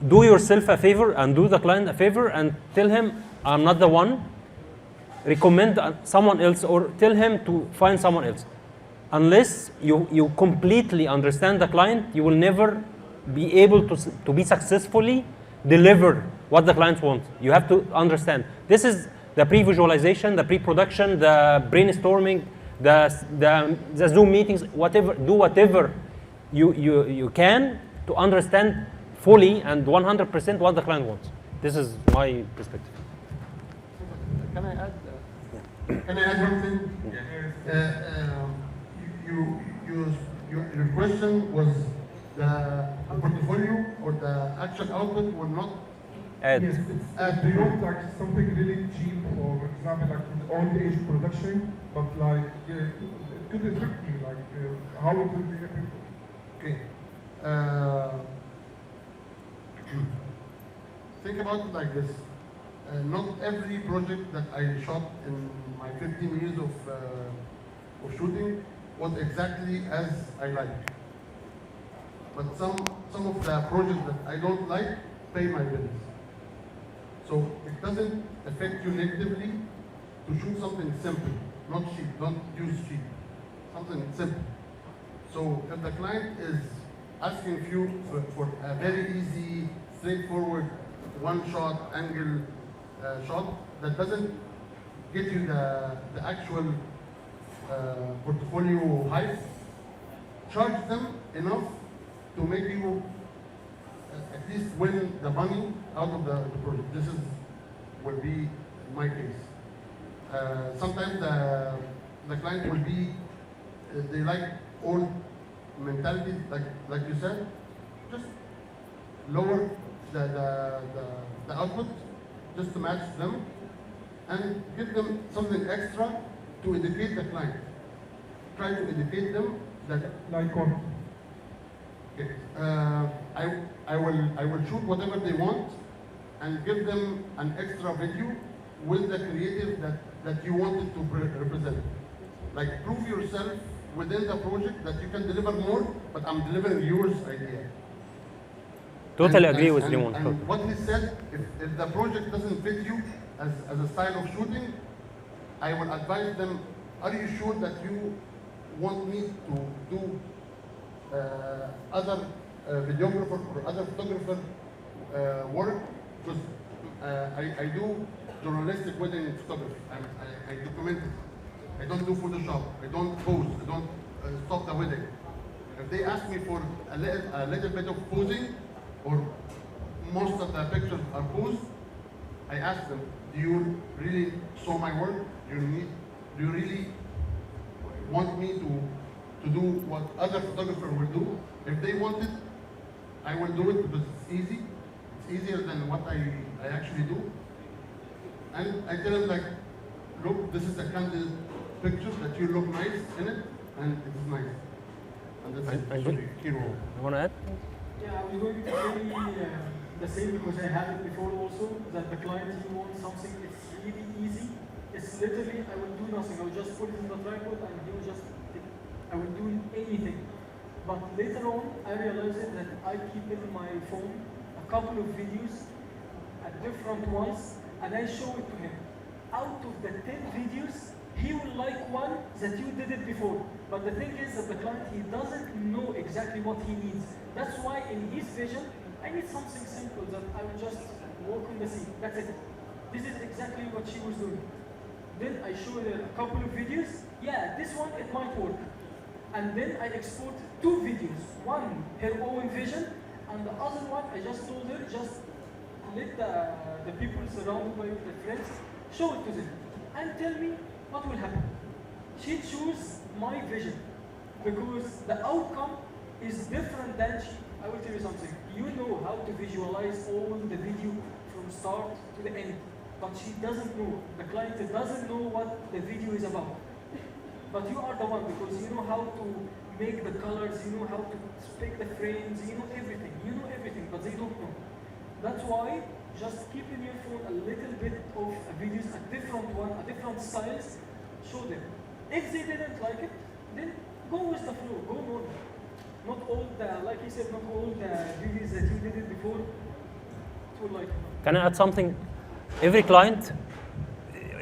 do yourself a favor and do the client a favor and tell him, I'm not the one, recommend someone else, or tell him to find someone else. Unless you completely understand the client, you will never be able to be successfully deliver what the client wants. You have to understand. This is the pre-visualization, the pre-production, the brainstorming, the Zoom meetings, whatever. Do whatever you can to understand fully and 100% what the client wants. This is my perspective. Can I add? Can I add one thing? Your question was the portfolio or the actual output will not add. Yes, do you want like something really cheap, or for example like with old age production, but like could you trick me like how it will be? Okay. Think about it like this. Not every project that I shot in my 15 years of shooting was exactly as I like. But some of the projects that I don't like pay my bills. So it doesn't affect you negatively to shoot something simple, not cheap, don't use cheap, something simple. So if the client is asking you for a very easy, straightforward, one-shot angle shot that doesn't get you the actual portfolio height, charge them enough to make you at least win the money out of the project. This will be my case. Sometimes the client will be, they like old mentality, like you said, just lower the output just to match them and give them something extra to educate the client. Try to educate them that Like what? okay, I will shoot whatever they want and give them an extra video with the creative that you wanted to represent. Like prove yourself within the project that you can deliver more, but I'm delivering yours idea. Totally agree with Limon. And what he said, if the project doesn't fit you as a style of shooting, I will advise them, are you sure that you want me to do other videographer or other photographer work? Because I do journalistic wedding photography, and I document it. I don't do Photoshop, I don't pose, I don't stop the wedding. If they ask me for a little bit of posing, or most of the pictures are posed, I ask them, do you really saw my work? Do you really want me to do what other photographer will do? If they want it, I will do it because it's easy. It's easier than what I actually do. And I tell them like, look, this is a candid picture that you look nice in it, and it is nice. And that's it. Sorry, Kiro. You want to add? Yeah, I was going to say the same because I had it before also, that the client, he wants something, it's really easy. It's literally, I will do nothing. I will just put it in the tripod and he will just, I will do anything. But later on, I realized that I keep in my phone a couple of videos at different ones, and I show it to him. Out of the 10 videos, he will like one that you did it before. But the thing is that the client, he doesn't know exactly what he needs. That's why in his vision, I need something simple that I will just walk on the sea. That's it. This is exactly what she was doing. Then I showed her a couple of videos. Yeah, this one, it might work. And then I export 2 videos. One, her own vision, and the other one, I just told her, just let the people surrounded by the friends, show it to them, and tell me what will happen. She chose my vision, because the outcome is different than she. I will tell you something. You know how to visualize all the video from start to the end, but she doesn't know. The client doesn't know what the video is about. But you are the one, because you know how to make the colors, you know how to spec the frames, you know everything, but they don't know. That's why just keep in your phone a little bit of videos, a different styles, show them. If they didn't like it, then go with the flow, go normal. Not all the, like you said, not all the videos that you did it before, it will like. Can I add something? Every client,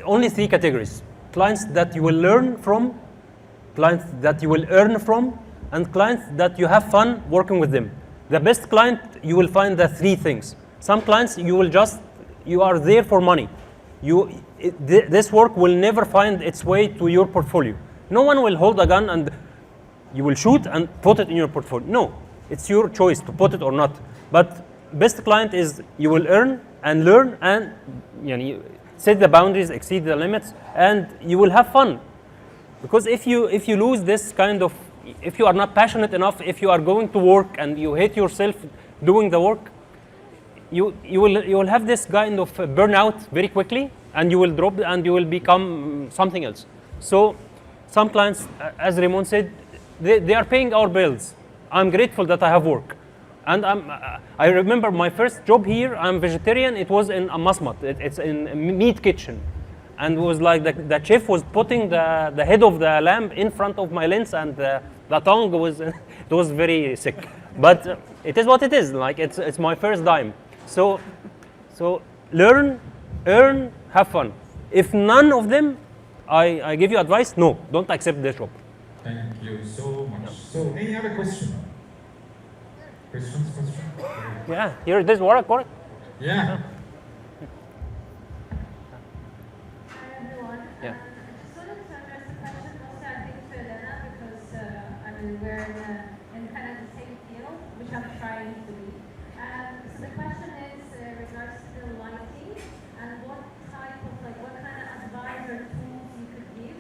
only 3 categories. Clients that you will learn from, clients that you will earn from, and clients that you have fun working with them. The best client, you will find the 3 things. Some clients, you are there for money. This work will never find its way to your portfolio. No one will hold a gun and you will shoot and put it in your portfolio. No, it's your choice to put it or not. But best client is you will earn and learn and set the boundaries, exceed the limits, and you will have fun. Because if you lose this kind of, if you are not passionate enough, if you are going to work and you hate yourself doing the work, you will have this kind of burnout very quickly, and you will drop and you will become something else. So some clients, as Raymond said, they are paying our bills. I'm grateful that I have work. And I remember my first job here, I'm vegetarian, it was in a masmat, it's in a meat kitchen. And it was like the chef was putting the head of the lamb in front of my lens, and the tongue was, it was very sick. But it is what it is, like it's my first dime. So learn, earn, have fun. If none of them, I give you advice, no, don't accept this job. Thank you so much. So, any other question? Questions? Yeah, here it is, correct? Yeah. Hi everyone. Yeah. Just wanted to address the question mostly I think to Elena because we're in kind of the same field, which I'm trying to be. So the question is regards to the lighting and what type of what kind of advice or tools you could give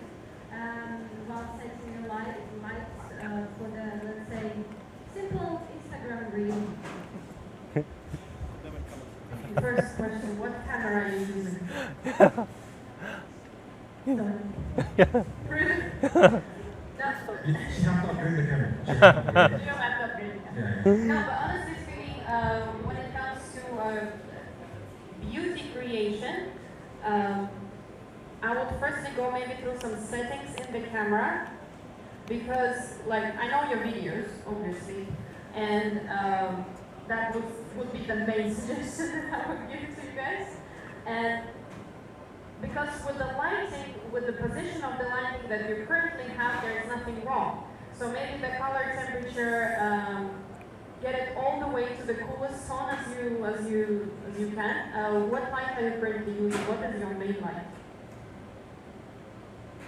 while setting your lights for the, let's say, simple Instagram reel. First question, what camera are you using? Really? That's fine. She has to upgrade the camera. You don't have to upgrade the camera. Yeah. No, but honestly speaking, when it comes to beauty creation, I would firstly go maybe through some settings in the camera, because I know your videos, obviously, and that would be the main suggestion that I would give to you guys. And because with the lighting, with the position of the lighting that you currently have, there is nothing wrong. So maybe the color temperature, get it all the way to the coolest tone as you can. What light are you currently using? What is your main light?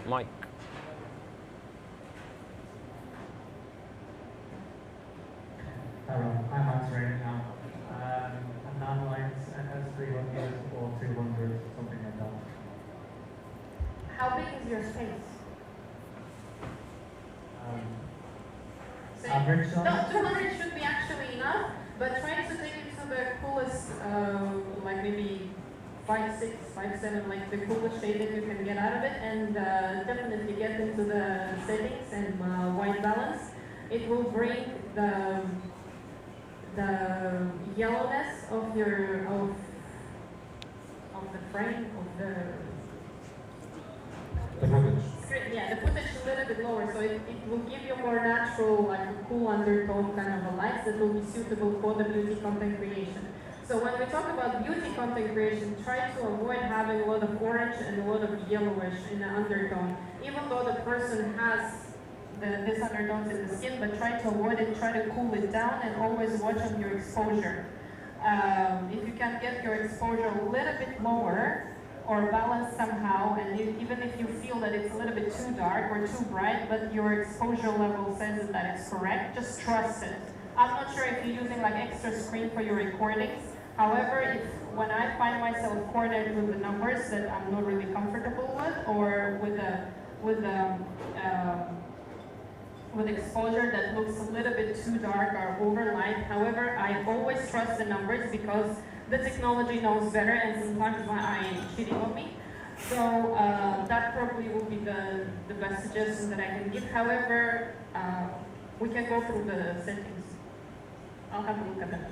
Mike. I'm answering now. A non-lens S300 or 200, something like that. How big is your space? Average size? No, 200 should be actually enough, but try to take it to the coolest, maybe 5, 6, 5, 7, the coolest shade that you can get out of it, and definitely get into the settings and white balance. It will bring the yellowness of the frame of the screen. Yeah, the footage a little bit lower, so it will give you more natural, a cool undertone kind of a light that will be suitable for the beauty content creation. So when we talk about beauty content creation, try to avoid having a lot of orange and a lot of yellowish in the undertone, even though the person has this undertones in the skin, but try to avoid it, try to cool it down, and always watch on your exposure. If you can get your exposure a little bit lower or balanced somehow, and even if you feel that it's a little bit too dark or too bright, but your exposure level says that it's correct, just trust it. I'm not sure if you're using extra screen for your recordings. However, when I find myself coordinated with the numbers that I'm not really comfortable with, or with exposure that looks a little bit too dark or overlight. However, I always trust the numbers because the technology knows better, and sometimes my eye ain't cheating on me. So that probably will be the best suggestion that I can give. However, we can go through the settings. I'll have a look at that.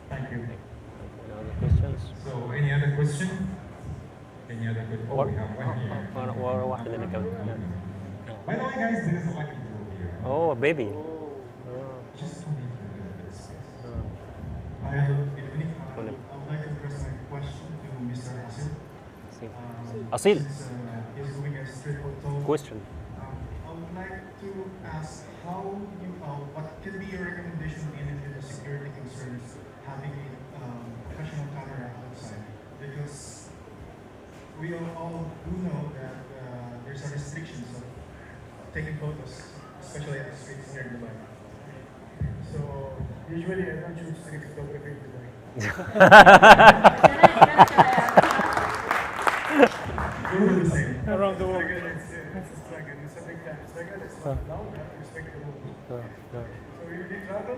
Thank you. Any other questions? So, any other question? Any other question? Oh, we have one here. واحد هنا كمان. By the way, guys, there is a lucky draw here. Oh, baby. Just to make the space. Hi, hello, good evening. I would like to address my question to Mr. Asil. Asil. Since he's doing a straightforward talk. Question. I would like to ask what can be your recommendation dealing with the security concerns having a professional camera outside? Because we all do know that there's a restrictions of taking photos, especially at the streets near Dubai. So usually I don't choose street photography in Dubai. We're the same. Around the world. It's a big time. It's like it's fun. Now we have to respect the rules. So if you travel,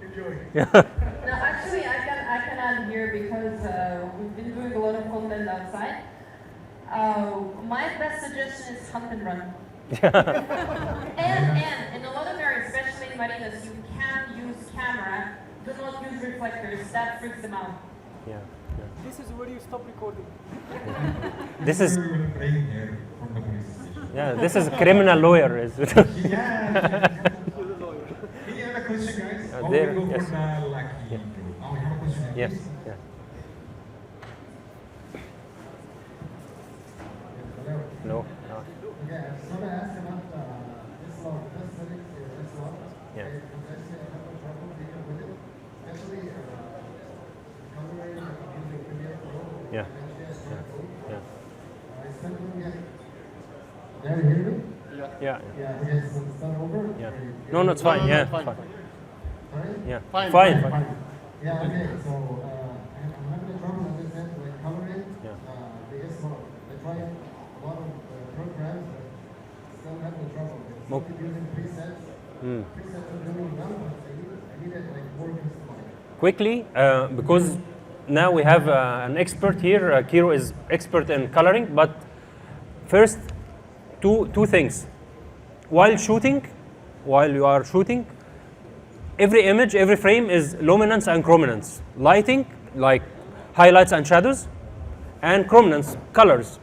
enjoy. No, actually, I can add here because we've been doing a lot of content outside. My best suggestion is hunt and run. and in a lot of areas, especially in marinas, you can use camera. Do not use reflectors. That freaks them out. Yeah. This is where you stop recording. This is. Praying here from the police station. Yeah, this is criminal lawyer. Any other question, guys? There, we go yes. for the lucky draw. Oh, we have a question here. Yes. please? Yeah. No. No. Okay, I just want to ask about this law, this settings or this law. Yeah. Because I see a lot of trouble dealing with it, especially coloring using Premiere Pro. Yeah. Yeah. I still don't get. Can you hear me? Yeah. Yeah. Okay, so start over. Yeah. No, it's fine. Yeah. Fine. Fine. Sorry? Yeah. Fine. Fine. Yeah. Okay. So I'm having a trouble, as I said, like coloring. Yeah. The S law. I tried a lot of programs, but still having trouble. It's not using presets. Presets are doing well, but I need it like more customized. Quickly, because now we have an expert here. Kiro is expert in coloring, but first, two things. While you are shooting, every image, every frame is luminance and chrominance. Lighting, like highlights and shadows, and chrominance, colors.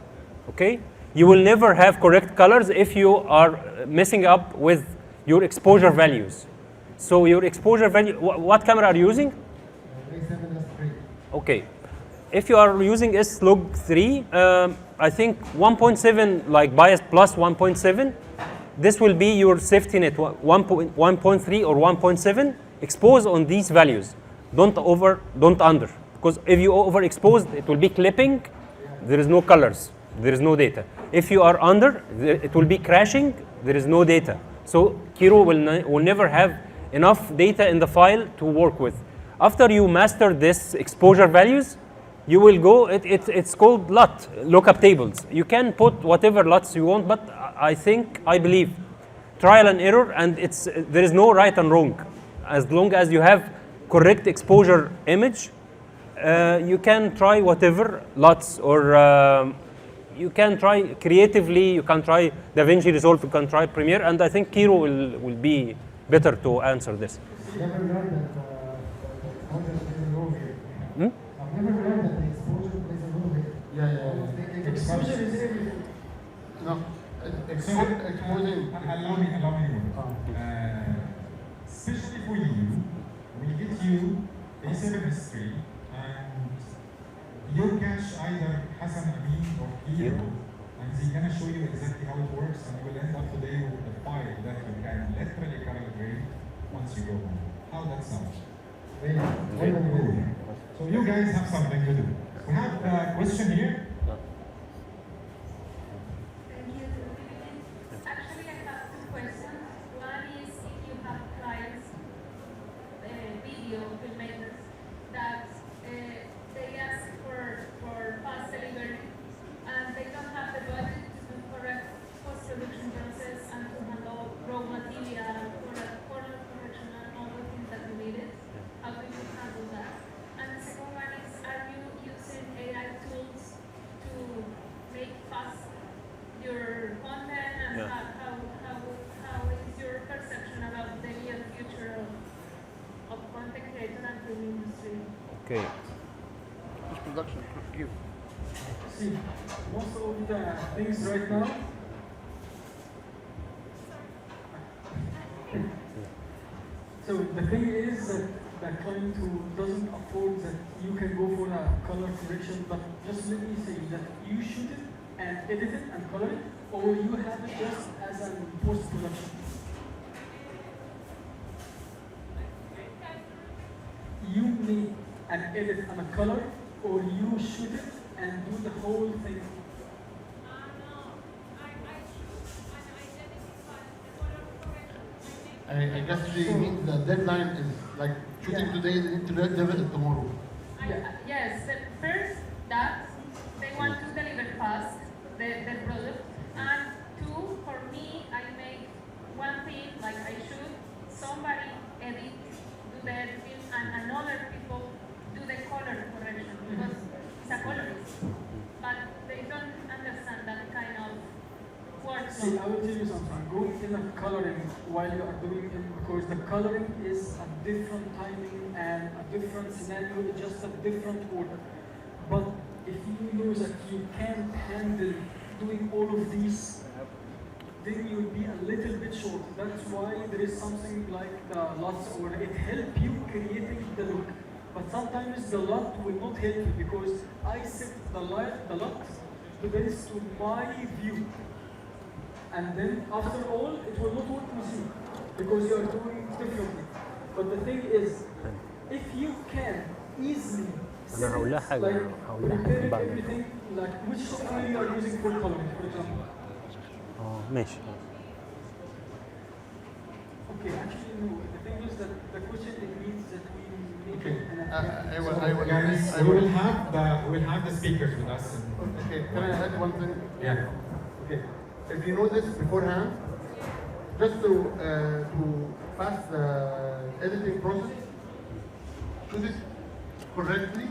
Okay? You will never have correct colors if you are messing up with your exposure values. So your exposure value, what camera are you using? A7S3. Okay. If you are using S-Log3, I think 1.7, like bias plus 1.7, this will be your safety net, 1.3 or 1.7. Expose on these values. Don't under. Because if you overexpose, it will be clipping. There is no colors. There is no data. If you are under, it will be crashing. There is no data. So Kiro will never have enough data in the file to work with. After you master this exposure values, you will go, it's called LUT, lookup tables. You can put whatever LUTs you want, but I believe, trial and error, and there is no right and wrong. As long as you have correct exposure image, you can try whatever LUTs, or you can try creatively, you can try DaVinci Resolve, you can try Premiere, and I think Kiro will be better to answer this. Never learned that exposure plays a role here. I've never learned that the exposure plays a role here. Yeah. Exposure is everything. No. Exposing. Allow me especially for you, we get you A7S3 and your cache either Hassan Amin or Kiro, and they're gonna show you exactly how it works, and you will end up today with a file that you can literally color grade once you go home. How that sounds? Very cool. So you guys have something to do. We have a question here. Thank you. Actually, I have two questions. One is if you have clients, video filmmakers, that they ask for fast delivery and they don't have the budget to do correct post-production process and to handle raw material, color correction and all the things that you needed. How do you handle that? And the second one is, are you using AI tools Okay. Production. Give. See, most of the things right now. So the thing is that the client who doesn't afford that you can go for a color correction, but just let me say that you shoot it and edit it and color it, or you have it just as a post-production. You make an edit and a color, or you shoot it and do the whole thing. I guess she means the deadline is like shooting today, they need to deliver it tomorrow. Yes, the first that they want to deliver fast the product, and two, for me, I make one thing like I shoot, somebody edit, do the editing, and another people do the color correction because it's a colorist, but they don't understand that kind of work. See, I will tell you something. Go in the coloring while you are doing it, because the coloring is a different timing and a different scenario, it's just a different order. But if you know that you can't handle doing all of these, then you'll be a little bit short. That's why there is something like the LUTs, or it helps you creating the look. But sometimes the LUT will not help you because I set the LUT based to my view. And then after all, it will not work with you because you are doing differently. But the thing is, if you can easily أنا هقول لها حاجة هقول لها حاجة بعد. everything, like which software you are using for coloring, for example. ماشي. Okay, actually no. The thing is that the question it means that we make Okay. it. I will have the speakers with us. Okay, can I add one thing? Yeah. Okay, if you know this beforehand, just to pass the editing process, shoot it correctly,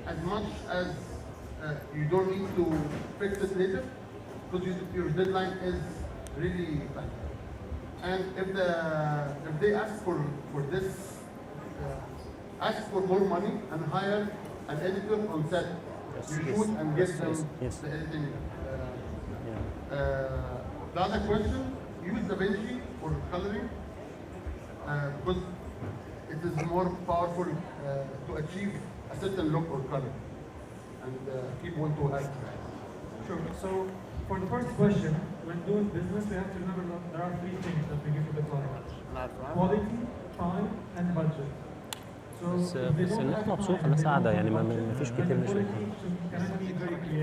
as much as you don't need to fix it later, because your deadline is really tight. And if they ask for this, ask for more money and hire an editor on set. You shoot and get them the editing. The other question, use DaVinci for coloring because it is more powerful to achieve a certain look or color, and people want to add. Sure. So for the first question, when doing business, we have to remember that there are three things that we give to the client: quality, time, and budget. بس الناس مبسوطة، الناس قاعدة يعني ما فيش كتير مش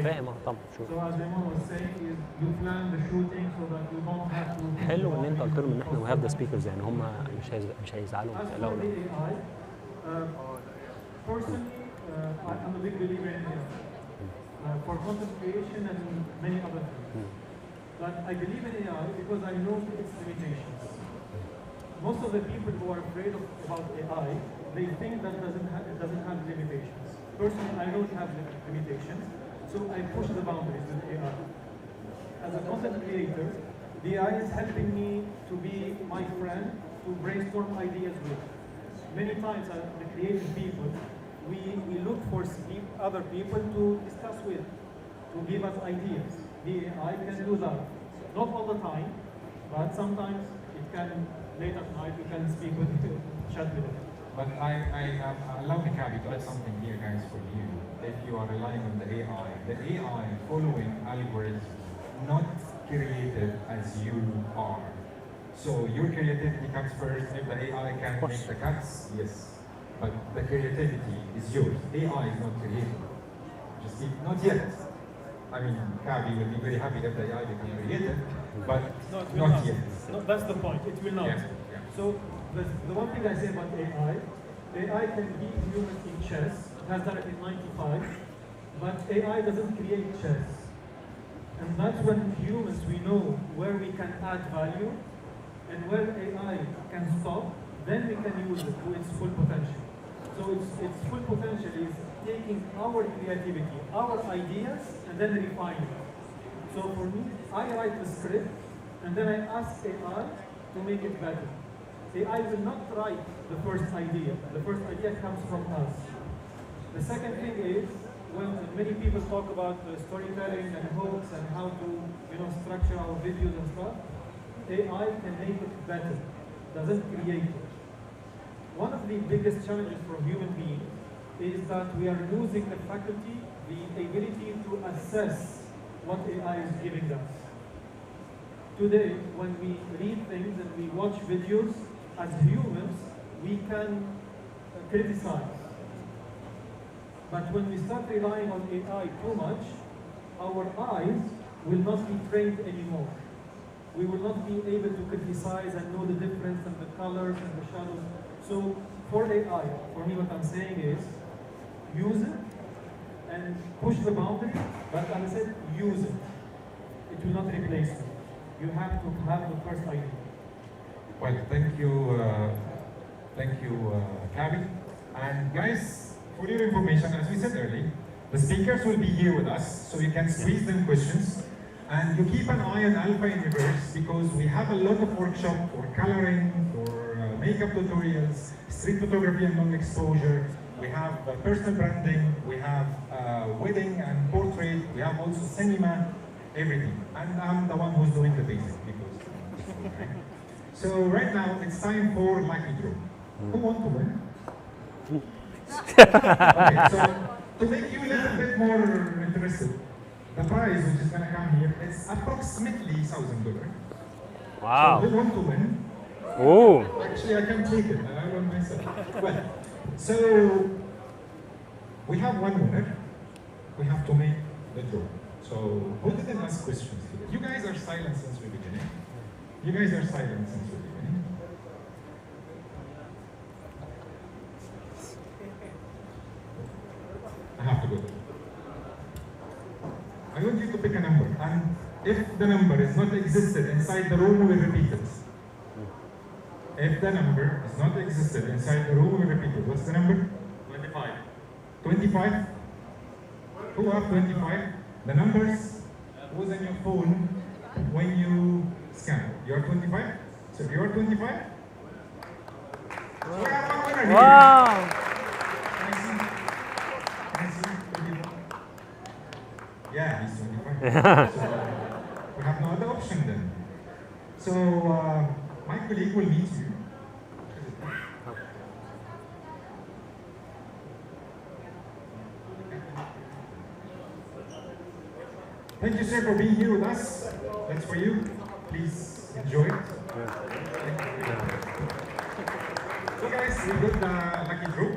فاهم طبعا شو حلو ان انت قلت لهم ان احنا وهاف ذا سبيكرز يعني هم مش هيزعلوا لو Personally, I'm a big believer in AI for content creation and many other things. But I believe in AI because I know its limitations. Most of the people who are afraid about AI, they think that it doesn't have limitations. Personally, I don't have limitations, so I push the boundaries with AI. As a content creator, the AI is helping me to be my friend, to brainstorm ideas with. Many times, the creative people, we look for other people to discuss with, to give us ideas. The AI can do that. Not all the time, but sometimes it can, late at night, you can speak with it, chat with it. But I allow me, Kabi, to add something here, guys, for you. If you are relying on the AI following algorithms, not creative as you are. So your creativity comes first. If the AI can make the cuts, yes. But the creativity is yours. AI is not creative. Just not yet. I mean, Kabi will be very happy if the AI becomes creative, but not yet. No, that's the point. It will not. Yeah. So the one thing I say about AI can beat humans in chess. It has done it in '95, but AI doesn't create chess. And that's when humans, we know where we can add value and where AI can stop, then we can use it to its full potential. So its full potential is taking our creativity, our ideas, and then refining it. So for me, I write the script, and then I ask AI to make it better. AI will not write the first idea. The first idea comes from us. The second thing is, when many people talk about storytelling and hooks and how to, structure our videos and stuff, AI can make it better, doesn't create it. One of the biggest challenges for human beings is that we are losing the faculty, the ability to assess what AI is giving us. Today, when we read things and we watch videos, as humans, we can criticize. But when we start relying on AI too much, our eyes will not be trained anymore. We will not be able to criticize and know the difference and the colors and the shadows. So for AI, for me what I'm saying is, use it and push the boundary, but I said use it. It will not replace it. You have to have the first idea. Well, thank you, Kabi. And guys, for your information, as we said earlier, the speakers will be here with us, so you can squeeze them questions. And you keep an eye on Alpha Universe, because we have a lot of workshops for coloring, for makeup tutorials, street photography and long exposure. We have personal branding, we have wedding and portrait, we have also cinema, everything. And I'm the one who's doing the basic, because so right now it's time for lucky draw. Who want to win? Okay, so to make you a little bit more interested, the prize which is gonna come here is approximately $1,000. Wow. So who want to win? Oh. Actually, I can take it. I want myself. Well, so we have one winner. We have to make the draw. So who didn't ask questions today? You guys are silent since the beginning. You guys are silent since the beginning. I have to go. I want you to pick a number, and if the number is not existed inside the room, we will repeat it. If the number is not existed inside the room, we will repeat it. What's the number? 25. 25? Who have 25? The numbers was on your phone when you scan. You're 25? So if you're 25? So we have one winner here. Wow. Can I see? Yeah, he's 25. So we have no other option then. So my colleague will meet you. Thank you, sir, for being here with us. That's for you. Please enjoy it. So guys, we got the lucky draw.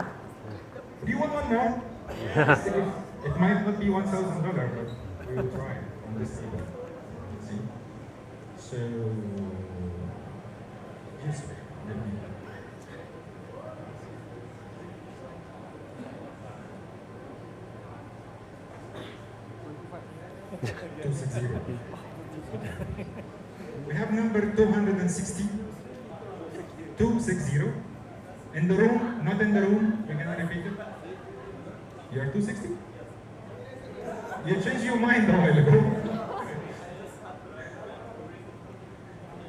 Do you want one more? Yes. It might not be $1,000, but we will try on this table. Let's see. So, yes, let me. We have number 260. 260. In the room, not in the room. We're gonna repeat it. You are 260? You changed your mind a while ago.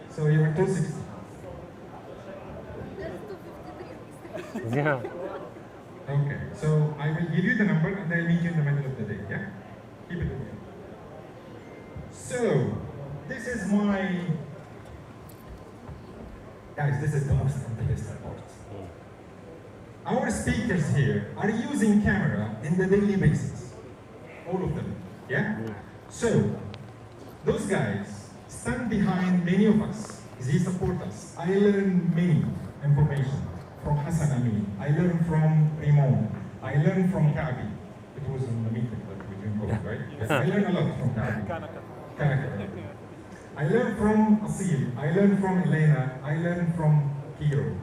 So you are 260. Yeah. Okay, so I will give you the number and I'll meet you in the middle of the day, yeah? Keep it with you. So, this is my... Guys, this is the most interesting part. Our speakers here are using camera in the daily basis. All of them, yeah? So, those guys stand behind many of us. They support us. I learn many information from Hassan Amin. I learned from Rimon. I learned from Kabi. It was in the meeting that we didn't go, right? Yes, I learned a lot from Kabi. I learned from Asil. I learned from Elena. I learned from Kiro.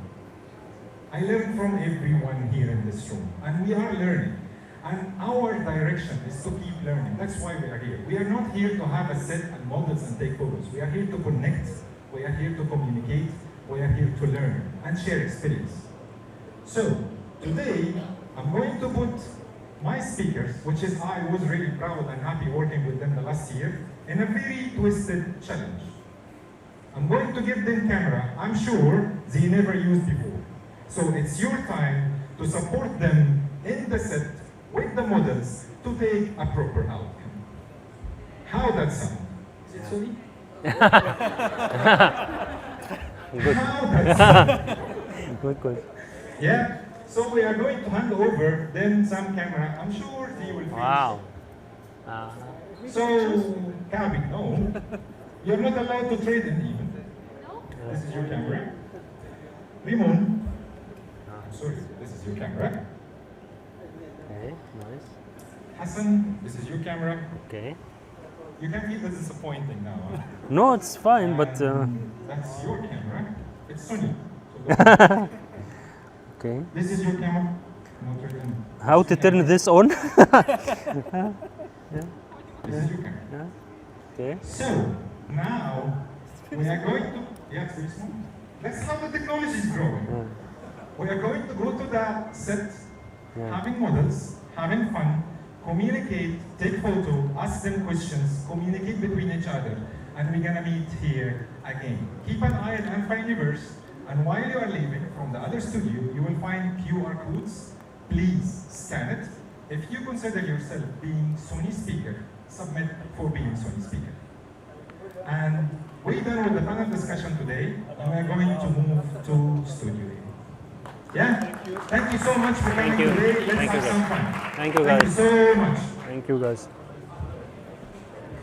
I learned from everyone here in this room. And we are learning. And our direction is to keep learning. That's why we are here. We are not here to have a set and models and take photos. We are here to connect. We are here to communicate. We are here to learn and share experience. So, today, I'm going to put my speakers, which is I was really proud and happy working with them the last year, in a very twisted challenge. I'm going to give them camera I'm sure they never used before. So it's your time to support them in the set with the models to take a proper outcome. How that sound? Is it Sony? Good. How that sound? Good. Yeah. So we are going to hand over then some camera. I'm sure they will finish. Wow. So, Kabi, no. You're not allowed to trade in even. This is your camera. Limon. I'm sorry, this is your camera. Okay, nice. Hassan, this is your camera. Okay. You can feel this disappointing now. Huh? No, it's fine, but. That's your camera. It's Sony. So Okay. this is your camera. No trading. How to turn this on? Yeah. This is your camera. Yeah. Okay. So now we are going to. Yeah, it's very small. That's how the technology is growing. We are going to go to the set, having models, having fun, communicate, take photo, ask them questions, communicate between each other, and we're gonna meet here again. Keep an eye on Alpha Universe, and while you are leaving from the other studio, you will find QR codes. Please scan it. If you consider yourself being Sony speaker, submit for being Sony speaker. And we're done with the panel discussion today, and we're going to move to studio A. Yeah? Thank you so much for coming today. Let's have some fun. Thank you, Thank guys. you so much. Thank you, guys.